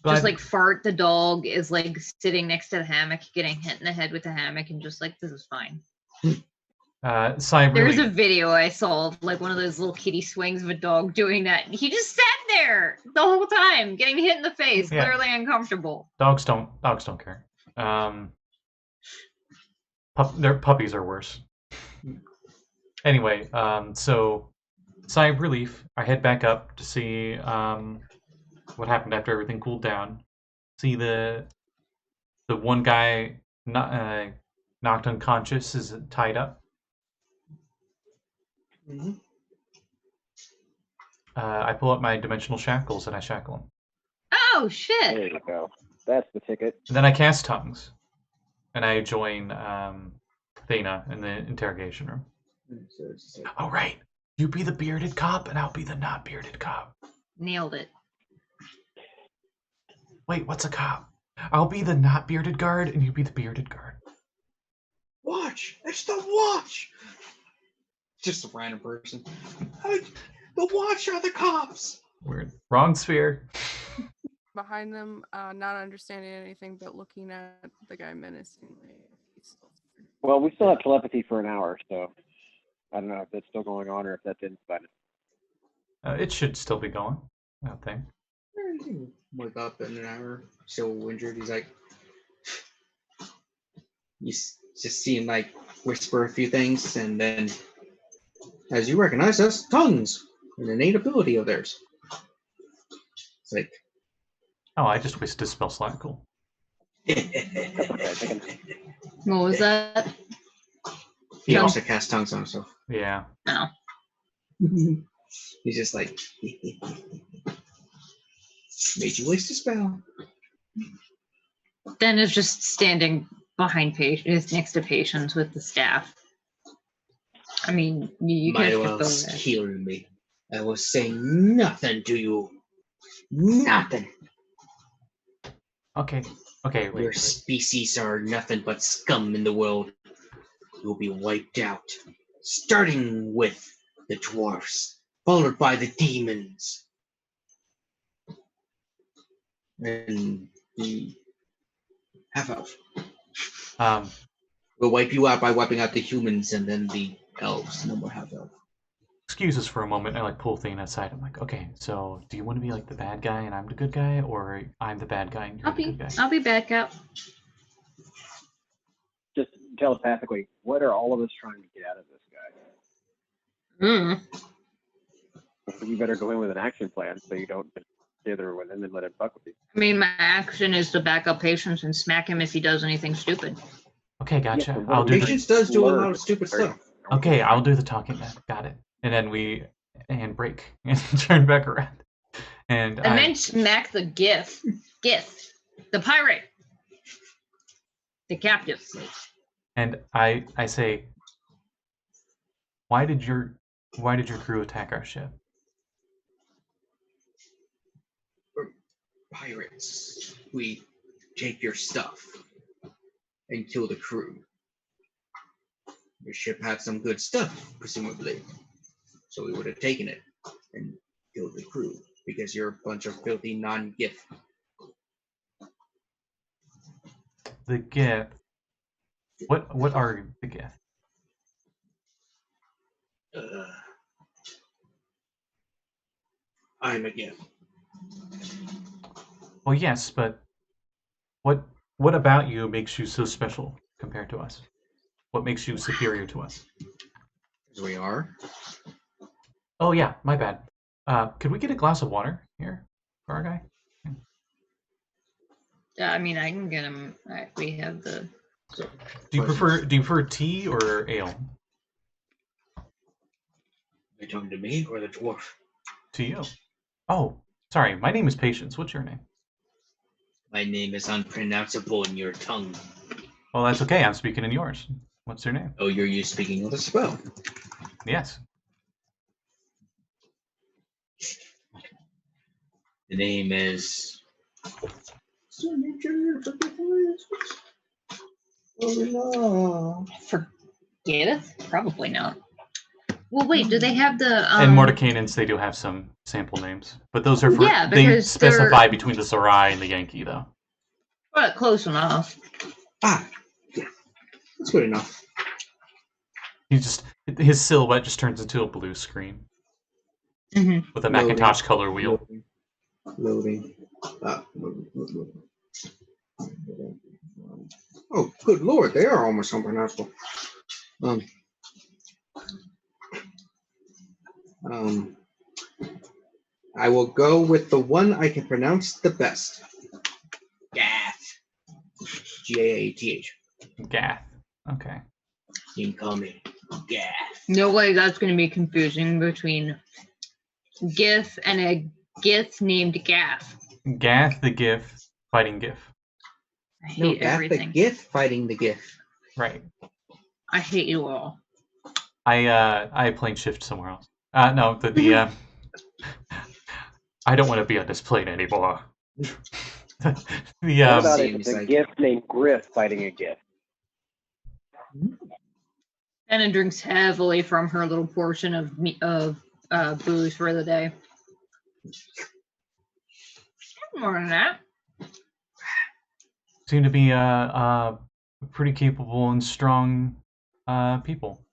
But just like Fart the dog is like sitting next to the hammock, getting hit in the head with the hammock, and just like, this is fine. There's a video I saw of like one of those little kitty swings of a dog doing that. He just sat there the whole time, getting hit in the face, clearly uncomfortable. Dogs don't care. Their puppies are worse. Anyway, so sigh of relief. I head back up to see what happened after everything cooled down. See the one guy knocked unconscious is tied up. Mm-hmm. I pull up my dimensional shackles and I shackle him. Oh shit! There you go. That's the ticket. And then I cast tongues, and I join Thana in the interrogation room. Oh right, you be the bearded cop, and I'll be the not bearded cop. Nailed it. Wait, what's a cop? I'll be the not bearded guard, and you be the bearded guard. Watch! It's the watch! Just a random person. The watch are the cops! Weird. Wrong sphere. Behind them, not understanding anything, but looking at the guy menacingly. Well, we still have telepathy for an hour, so I don't know if that's still going on or if that didn't start it. It should still be going, I think. Wake up in an hour, still injured. He's like, you just see him like whisper a few things, and then, as you recognize us, tongues, an innate ability of theirs. It's like, oh, I just wasted a spell slot. Cool. What was that? He also cast tongues on himself. Yeah. Oh. He's just like, made you waste a spell. Den is just standing behind Patience, next to Patience with the staff. I mean, you might can't well go there. kill me. I will say nothing to you. Nothing. Okay. Your Wait. species are nothing but scum in the world. You'll be wiped out, starting with the dwarfs, followed by the demons, and the half-elf. We'll wipe you out by wiping out the humans and then the elves. No more half-elf. Excuse us for a moment. I like pull Thane aside. I'm like, okay, so do you want to be like the bad guy and I'm the good guy, or I'm the bad guy and you're the good guy? I'll be bad cop. Just telepathically, what are all of us trying to get out of this guy? You better go in with an action plan so you don't dither with him and let him fuck with you. I mean, my action is to back up Patience and smack him if he does anything stupid. Okay, gotcha. Yeah, I'll do Patience does do a lot of stupid stuff. Okay, I'll do the talking then. Got it. And then we break and turn back around. And then smack the Gith, the pirate, the captive. And I say, why did your crew attack our ship? We're pirates. We take your stuff and kill the crew. Your ship had some good stuff, presumably. So we would have taken it and killed the crew because you're a bunch of filthy non-Gith. The Gith. What are the Gith? I'm a Gith. Well, yes, but what about you makes you so special compared to us? What makes you superior to us? As we are. Oh yeah, my bad. Could we get a glass of water here for our guy? I mean, I can get him. We have the. So, do you prefer tea or ale? Are you talking to me or the dwarf? To you. Oh, sorry. My name is Patience. What's your name? My name is unpronounceable in your tongue. Well, that's okay. I'm speaking in yours. What's your name? Oh, you're you speaking with a spell. Yes. The name is. Oh no. Forget it? Probably not. Well, wait. Do they have the? And Mordecanans, they do have some sample names, but those are for they specify between the Sarai and the Yankee, though. But close enough. Yeah, that's good enough. His silhouette just turns into a blue screen with a Macintosh color wheel. Loading. Oh, good lord, they are almost unpronounceable. I will go with the one I can pronounce the best. Gath. G-A-A-T-H. Gath. Okay. You can call me Gath. No way that's going to be confusing between Gith and a Gith named Gath. Gath the Gith fighting Gith. I hate everything. The Gith fighting the Gith. Right. I hate you all. I plane shift somewhere else. No, the I don't want to be on this plane anymore. What about a Gith named Griff fighting a Gith? Anna drinks heavily from her little portion of booze for the day. More than that. Seem to be pretty capable and strong people.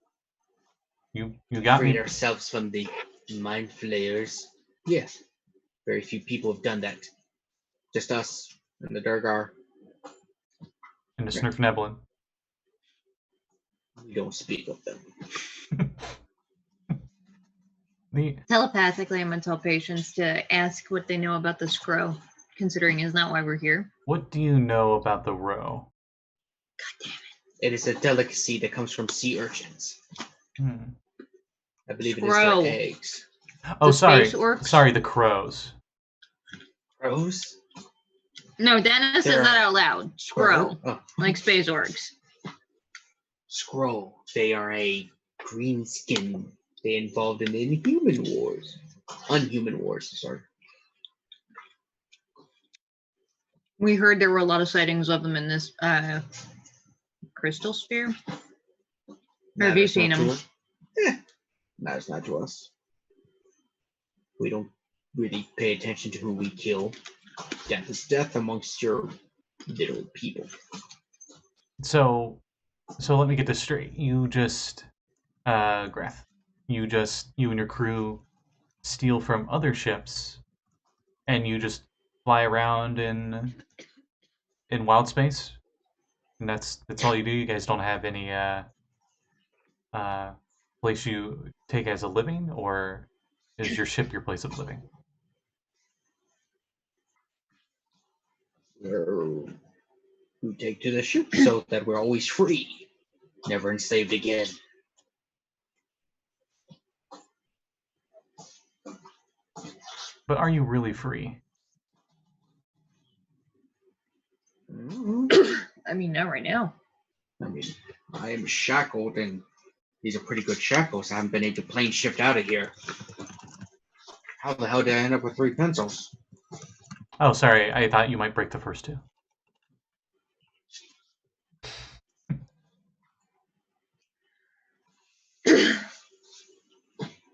You got me. Freed ourselves from the mind flayers. Yes. Very few people have done that. Just us and the Durgar. And the Snurf Neblin. We don't speak of them. Telepathically, I'm going to tell Patience to ask what they know about the Scroll, considering it's not why we're here. What do you know about the Rogh? God damn it. It is a delicacy that comes from sea urchins. I believe it is Crow. their eggs. Oh, sorry. Orcs? Sorry, the crows. Crows? No, Dennis says that out loud. Scroll. Oh. Like space orcs. Scroll. They are a green skin. They involved in the Unhuman Wars, sorry. We heard there were a lot of sightings of them in this crystal sphere. Or have you seen them? That's not to us. We don't really pay attention to who we kill. Death is death amongst your little people. So let me get this straight. You just, Greth, you and your crew steal from other ships, and you just fly around in wild space, and that's all you do. You guys don't have any place you take as a living, or is your ship your place of living? We take to the ship so that we're always free, never enslaved again. But are you really free? I mean, not right now. I mean, I am shackled, and these are pretty good shackles. I haven't been able to plane shift out of here. How the hell did I end up with 3 pencils? Oh, sorry. I thought you might break the first 2.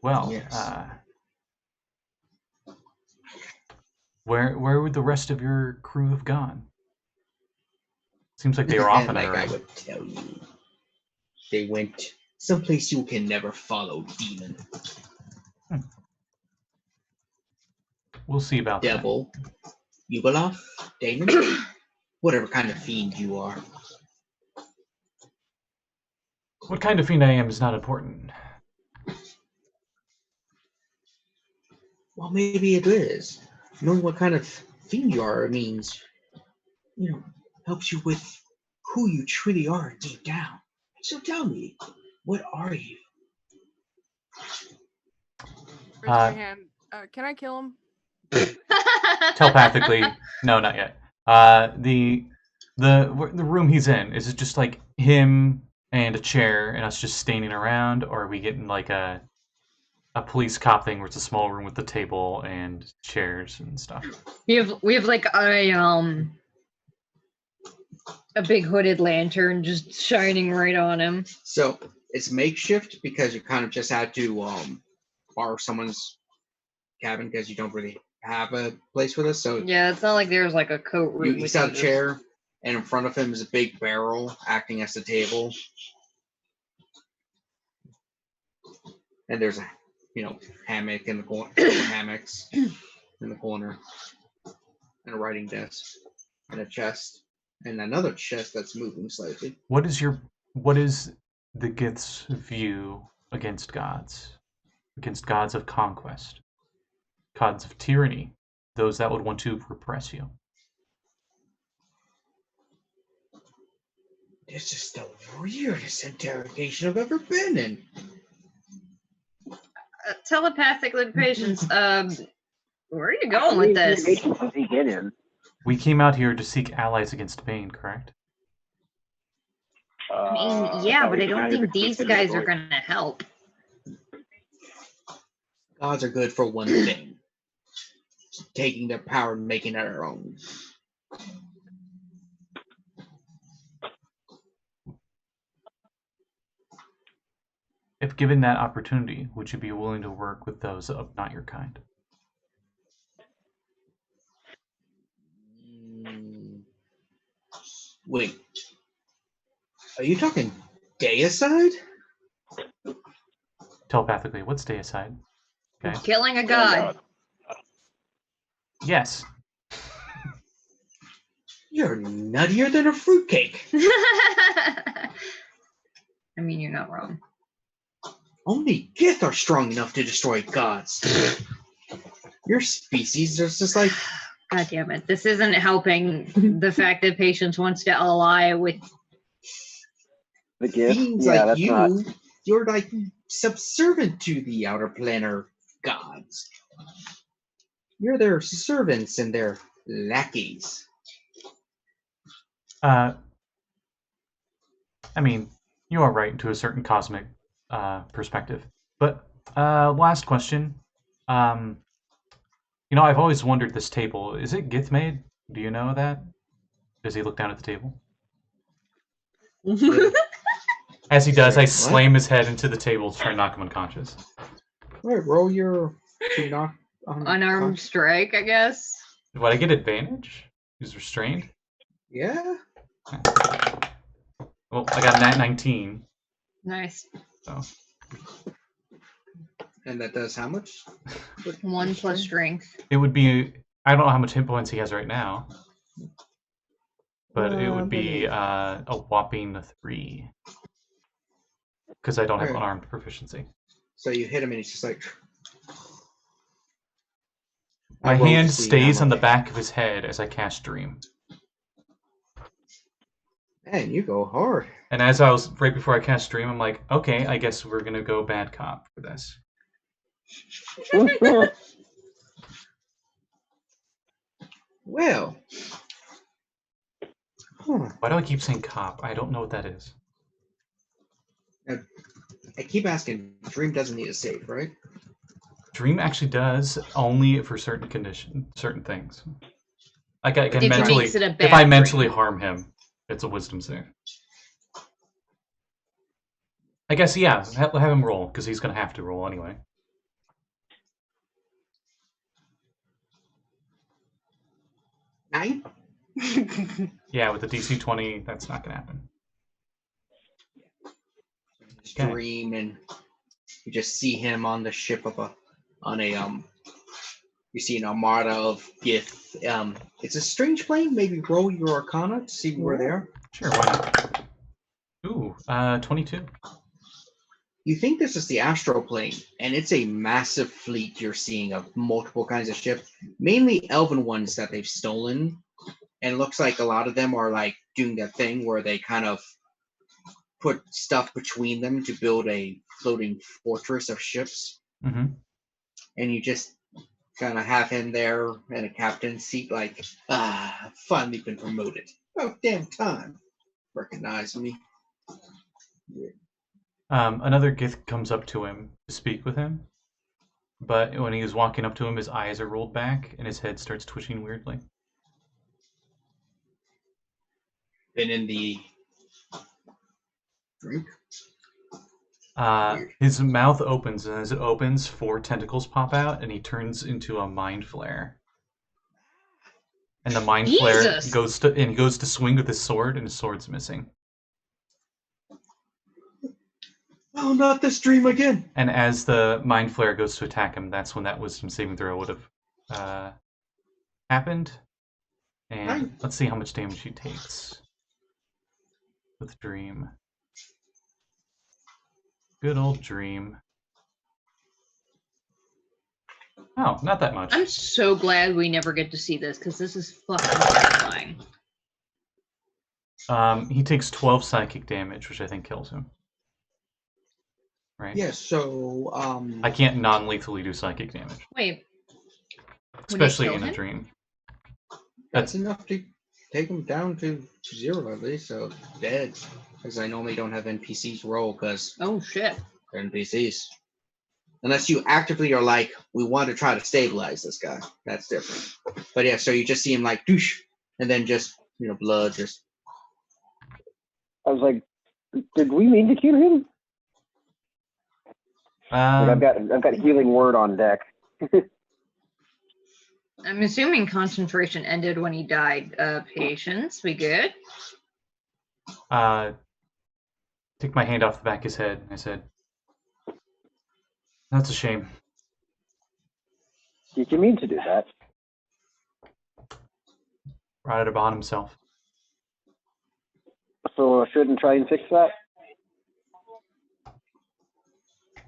Well, yes. Where would the rest of your crew have gone? Seems like they were off in a hurry. I would tell you, they went someplace you can never follow, demon. We'll see about Devil, Yugoslav, Damon, whatever kind of fiend you are. What kind of fiend I am is not important. Well, maybe it is. Knowing what kind of fiend you are means, helps you with who you truly are deep down. So tell me, what are you? Raise my hand. Can I kill him? Telepathically, no, not yet. The room he's in, is it just like him and a chair and us just standing around, or are we getting like a police cop thing where it's a small room with the table and chairs and stuff? We have like a big hooded lantern just shining right on him. So it's makeshift because you kind of just had to borrow someone's cabin because you don't really have a place for this. So yeah, it's not like there's like a coat room. You set a chair, and in front of him is a big barrel acting as the table. And there's a hammock in the corner, hammocks in the corner, and a writing desk, and a chest, and another chest that's moving slightly. What is the Gith's view against gods of conquest, gods of tyranny, those that would want to repress you? This is the weirdest interrogation I've ever been in. Telepathically, patience. Where are you going with this? Does he get in? We came out here to seek allies against Bane, correct? I mean, yeah, but I don't think these guys are gonna help. Gods are good for one thing: taking their power and making it our own. If given that opportunity, would you be willing to work with those of not your kind? Wait, are you talking deicide? Telepathically, what's deicide? Okay. Killing a god. Yes. You're nuttier than a fruitcake. I mean, you're not wrong. Only Gith are strong enough to destroy gods. Your species is just like... God damn it. This isn't helping the fact that Patience wants to ally with... The Gith? Beings Yeah, like that's not... You're like subservient to the outer planar gods. You're their servants and their lackeys. I mean, you are right to a certain cosmic perspective. But last question. I've always wondered this table. Is it Gith made? Do you know that? Does he look down at the table? As he does, I What? slam his head into the table to try and knock him unconscious. Alright, roll your to knock Unarmed strike, I guess. Would I get advantage? He's restrained? Yeah. Well, I got nat 19. Nice. So And that does how much? 1 plus strength. it would be, I don't know how much hit points he has right now. But it would be a whopping 3. Because I don't have Alright. unarmed proficiency. So you hit him and he's just like. My I rolled hand to see stays how on the much- back of his head as I cast Dream. Man, you go hard. And as I was, right before I cast Dream, I'm like, okay, I guess we're going to go bad cop for this. Well. Huh. Why do I keep saying cop? I don't know what that is. I keep asking. Dream doesn't need a save, right? Dream actually does, only for certain certain things. Like I can If he mentally, makes it a if bad I dream. mentally harm him, it's a wisdom save. I guess, yeah, have him roll, because he's going to have to roll anyway. Nine. Yeah, with the DC 20, that's not going to happen. Okay. Dream, and you just see him on the ship of you see an armada of Gith. It's a strange plane. Maybe roll your Arcana to see where they are. Sure, why not? Ooh, 22. You think this is the astral plane, and it's a massive fleet you're seeing of multiple kinds of ships, mainly elven ones that they've stolen. And it looks like a lot of them are like doing that thing where they kind of put stuff between them to build a floating fortress of ships. Mm-hmm. And you just kind of have him there in a captain's seat, like, I've finally been promoted. Oh, damn time. Recognize me. Another Gith comes up to him to speak with him, but when he is walking up to him, his eyes are rolled back and his head starts twitching weirdly. Been in the drink? His mouth opens, and as it opens, 4 tentacles pop out, and he turns into a mind flare. And the mind flare Jesus! goes to swing with his sword, and his sword's missing. Oh, not this dream again! And as the mind flare goes to attack him, that's when that wisdom saving throw would have happened. And Right. let's see how much damage he takes with Dream. Good old Dream. Oh, not that much. I'm so glad we never get to see this, because this is fucking terrifying. He takes 12 psychic damage, which I think kills him. Right? Yeah, so, I can't non-lethally do psychic damage. Wait. Especially kill in a him? dream. that's enough to take him down to 0 at least, so dead. Because I normally don't have NPCs roll, because Oh shit. they're NPCs. Unless you actively are like, we want to try to stabilize this guy. That's different. But yeah, so you just see him like, douche, and then just, blood just... I was like, did we mean to kill him? Like, I've got healing word on deck. I'm assuming concentration ended when he died. Patience, we good? Take my hand off the back of his head, and I said, that's a shame. Did you mean to do that? Brought it upon himself. So I shouldn't try and fix that?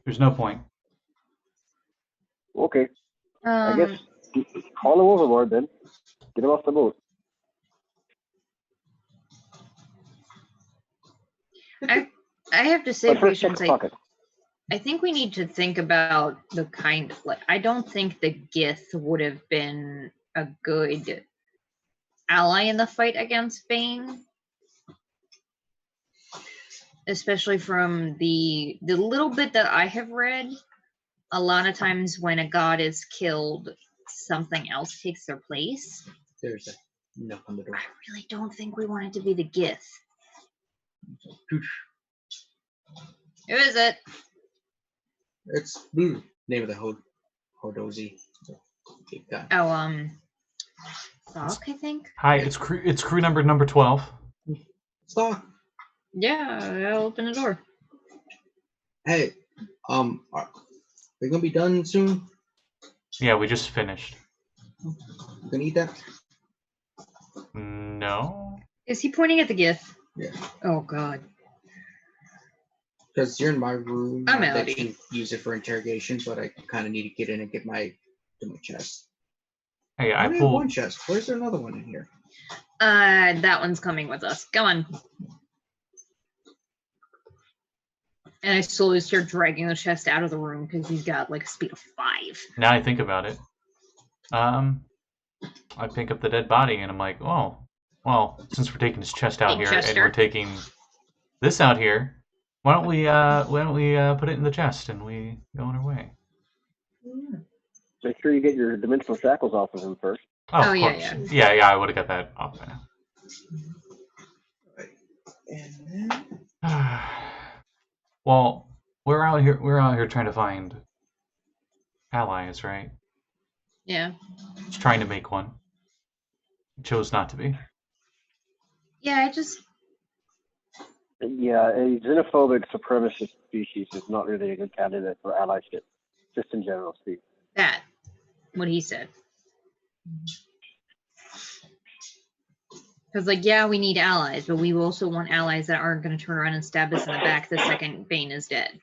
There's no point. Okay. I guess call him overboard then. Get him off the boat. I have to say, But first, check Patience, the pocket. I think we need to think about the kind of, like, I don't think the Gith would have been a good ally in the fight against Bane. Especially from the little bit that I have read, a lot of times when a god is killed, something else takes their place. There's a knock on the door. I really don't think we want it to be the Gith. Who is it? It's Blue. Name of the Hodozi. Big guy. Oh, Sock, I think. Hi, it's crew number 12. Stock. Yeah, I'll open the door. Hey, are we gonna be done soon? Yeah, we just finished. You gonna eat that? No. Is he pointing at the Gith? Yeah. Oh God. Because you're in my room. I'm I out. let you use it for interrogation, but I kind of need to get in and get my chest. Hey, I I only have one pulled. chest. Where's there another one in here? That one's coming with us. Come on. And I slowly start dragging the chest out of the room because he's got like a speed of 5. Now I think about it. I pick up the dead body and I'm like, oh, well, since we're taking his chest out Hey, here and Chester. we're taking this out here, why don't we put it in the chest and we go on our way? Make sure you get your dimensional shackles off of him first. Oh, Oh, of yeah, course. Yeah, I would have got that off by Right. And then now. Well, we're out here trying to find allies, right? Yeah. Just trying to make one. Chose not to be. Yeah, I just. Yeah, a xenophobic supremacist species is not really a good candidate for allyship, just in general speaking. That. What he said. Because, like, yeah, we need allies, but we also want allies that aren't going to turn around and stab us in the back the second Bane is dead.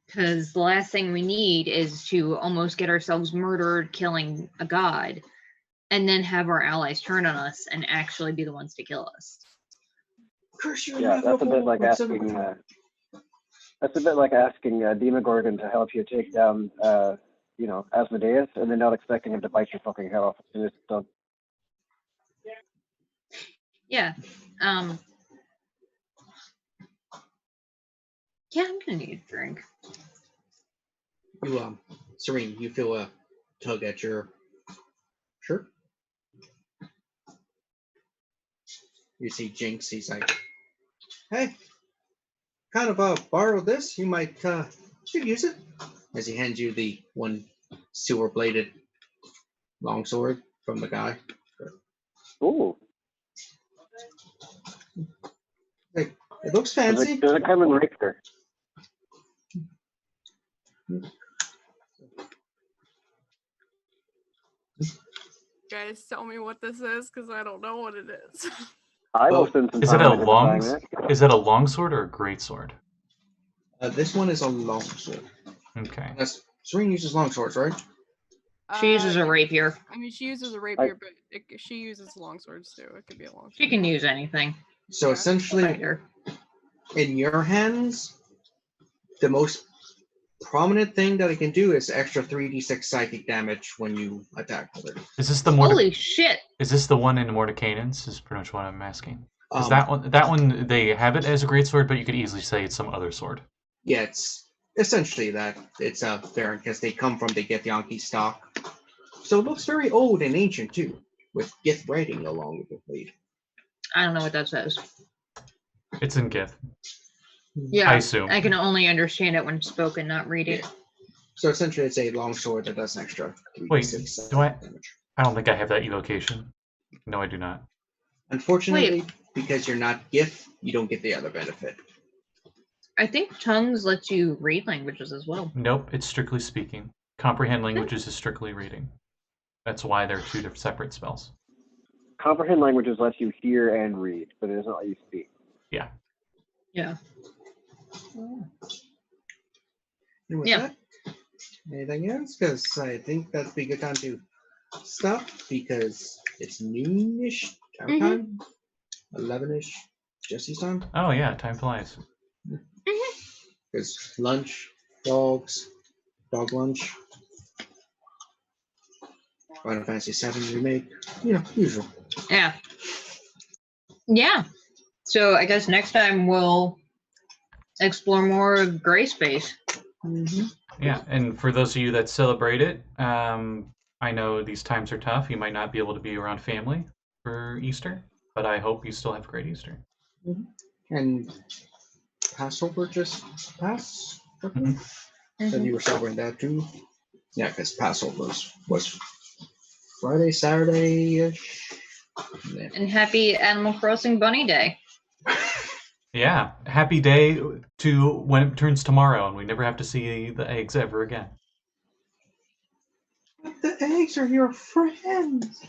Because the last thing we need is to almost get ourselves murdered killing a god, and then have our allies turn on us and actually be the ones to kill us. curse you. Yeah, that's a bit like asking. That's a bit like asking Demogorgon to help you take down, Asmodeus, and then not expecting him to bite your fucking head off as soon as it's done. Yeah. Yeah, I'm gonna need a drink. You Serene, you feel a tug at your shirt. You see Jinx. He's like, "Hey, kind of borrow this. You might should use it." As he hands you the one silver-bladed longsword from the guy. Ooh. Like, it looks fancy. Does it come in Richter? Guys, tell me what this is, because I don't know what it is. I will Well, spend some Is it time a identifying that. is it a longsword or a greatsword? This one is a longsword. Okay. That's Serene uses longswords, right? She uses a Yeah. rapier. I mean, she uses a rapier, but she uses longswords too. It could be a longsword. She can use anything. So Yeah. essentially, Fighter. in your hands, the most prominent thing that it can do is extra 3d6 psychic damage when you attack with it. Is this the Holy shit! Is this the one in Mordecaians? Is pretty much what I'm asking. Because Um, that one they have it as a greatsword, but you could easily say it's some other sword. Yeah, it's essentially that. It's fair because they get the Yankee stock. So it looks very old and ancient too, with Gith writing along with the blade. I don't know what that says. It's in Gith. Yeah, I assume. I can only understand it when spoken, not read it. Yeah. So essentially, it's a longsword that does an extra 3d6 Wait, psychic do I- damage. I don't think I have that evocation. No, I do not. Unfortunately, because you're not Gith, you don't get the other benefit. I think tongues lets you read languages as well. Nope, it's strictly speaking. Comprehend languages is strictly reading. That's why they're two different separate spells. Comprehend languages lets you hear and read, but it doesn't let you speak. Yeah. Yeah. And with Yeah. that, anything else? Because I think that'd be a good time to stop because it's noonish our time, 11ish Jesse's time. Oh yeah, time flies. Because lunch, dog lunch, Final Fantasy VII remake, usual. Yeah. Yeah. So I guess next time we'll explore more of Gray Space. Mm-hmm. Yeah, and for those of you that celebrate it, I know these times are tough. You might not be able to be around family for Easter, but I hope you still have a great Easter. And Passover just passed? Mhm. Said you were celebrating that too? Yeah, because Passover was Friday, Saturday-ish. Yeah. And happy Animal Crossing Bunny Day. Yeah, happy day to when it turns tomorrow and we never have to see the eggs ever again. But the eggs are your friends.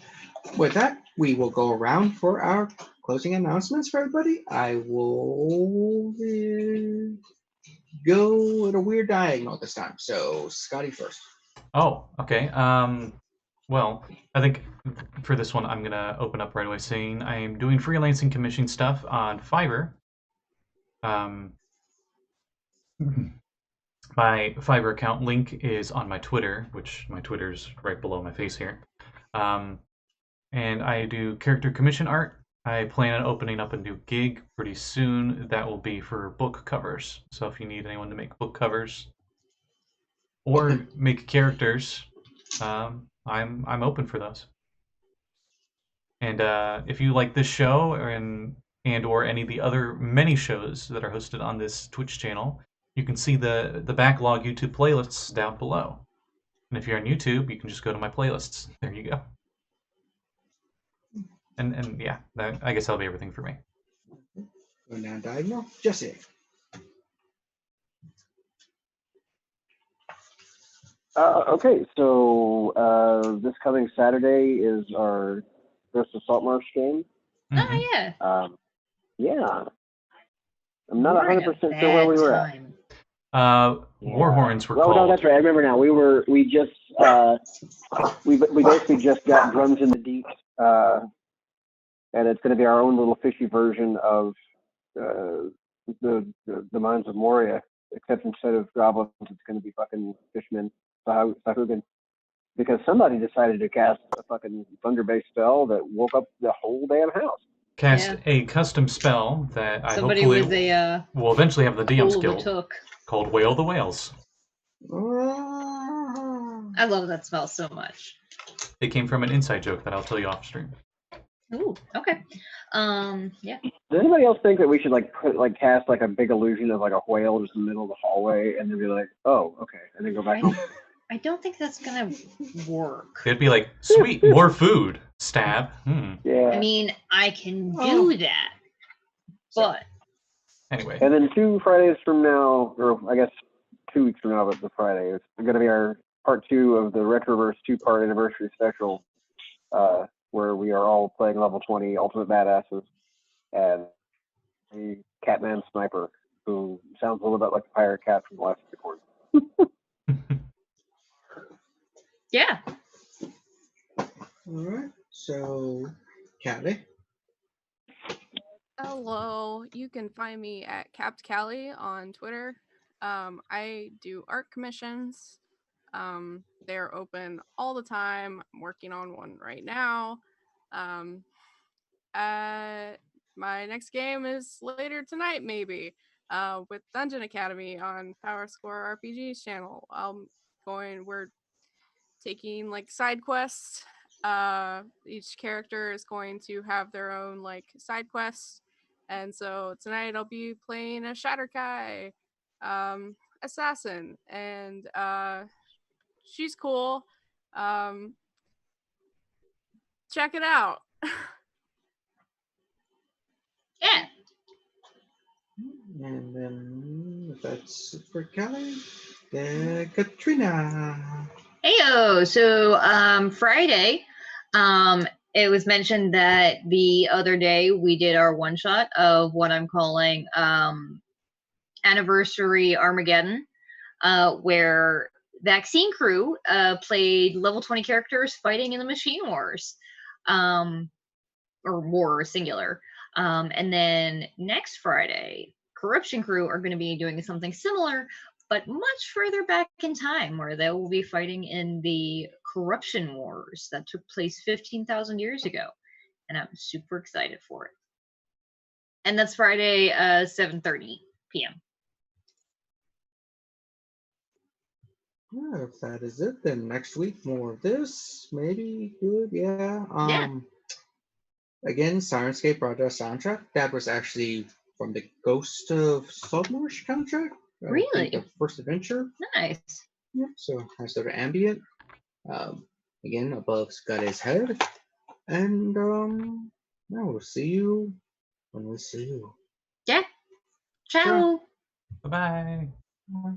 With that, we will go around for our closing announcements for everybody. I will go at a weird diagonal this time. So, Scotty first. Oh, okay. Well, I think for this one, I'm going to open up right away saying I am doing freelancing commission stuff on Fiverr. My Fiverr account link is on my Twitter, which my Twitter's right below my face here. And I do character commission art. I plan on opening up a new gig pretty soon. That will be for book covers. So if you need anyone to make book covers or make characters, I'm open for those. And if you like this show and or any of the other many shows that are hosted on this Twitch channel, you can see the backlog YouTube playlists down below. And if you're on YouTube, you can just go to my playlists. There you go. And yeah, I guess that'll be everything for me. Going down diagonal. Jesse. Okay, so this coming Saturday is our Ghost of Saltmarsh game. Oh, yeah. Yeah. I'm not We're in 100% a sure where we bad were time. Warhorns were Well, called. no, that's right. I remember now. We just we basically just got Drums in the Deep, and it's going to be our own little fishy version of the Mines of Moria, except instead of goblins, it's going to be fucking fishmen, Sahuagin. Because somebody decided to cast a fucking thunder-based spell that woke up the whole damn house. Cast a custom spell that I Somebody hopefully with a will eventually have the DM's cool guild took. called Whale the Whales. I love that spell so much. It came from an inside joke that I'll tell you off stream. Ooh, okay. Yeah. Does anybody else think that we should cast a big illusion of a whale just in the middle of the hallway and then be like, oh, okay, and then go back home? I don't think that's gonna work. It'd be like, sweet, more food. Stab. Yeah. I mean, I can do that, but anyway. And then 2 Fridays from now, or I guess 2 weeks from now, but the Friday, it's going to be our part 2 of the Retroverse 2-part anniversary special, where we are all playing level 20 Ultimate Badasses and a Catman Sniper who sounds a little bit like the Pirate Cat from the Last of the Corn. yeah. All right. So, Callie. Hello, you can find me at Capped Callie on Twitter. I do art commissions. They're open all the time. I'm working on one right now. My next game is later tonight, maybe, with Dungeon Academy on Power Score RPG's channel. We're taking side quests. Each character is going to have their own side quests, and so tonight I'll be playing a Shatterkai assassin, and she's cool. Check it out. Yeah. And then that's it for Callie. Then Katrina. Heyo. So Friday, it was mentioned that the other day we did our one shot of what I'm calling Anniversary Armageddon, where Vaccine Crew played level 20 characters fighting in the Machine Wars, or War singular. And then next Friday, Corruption Crew are going to be doing something similar, but much further back in time, where they will be fighting in the Corruption Wars that took place 15,000 years ago. And I'm super excited for it. And that's Friday, 7:30 p.m. Yeah, if that is it, then next week more of this. Maybe good, yeah. Again, Sirenscape Broadcast soundtrack. That was actually from the Ghost of Saltmarsh soundtrack. I Really? think the first adventure. Nice. Yeah, so has sort of ambient. Again, above's got his head. And yeah, we'll see you when we see you. Yeah. Sure. Ciao. Bye bye. Bye.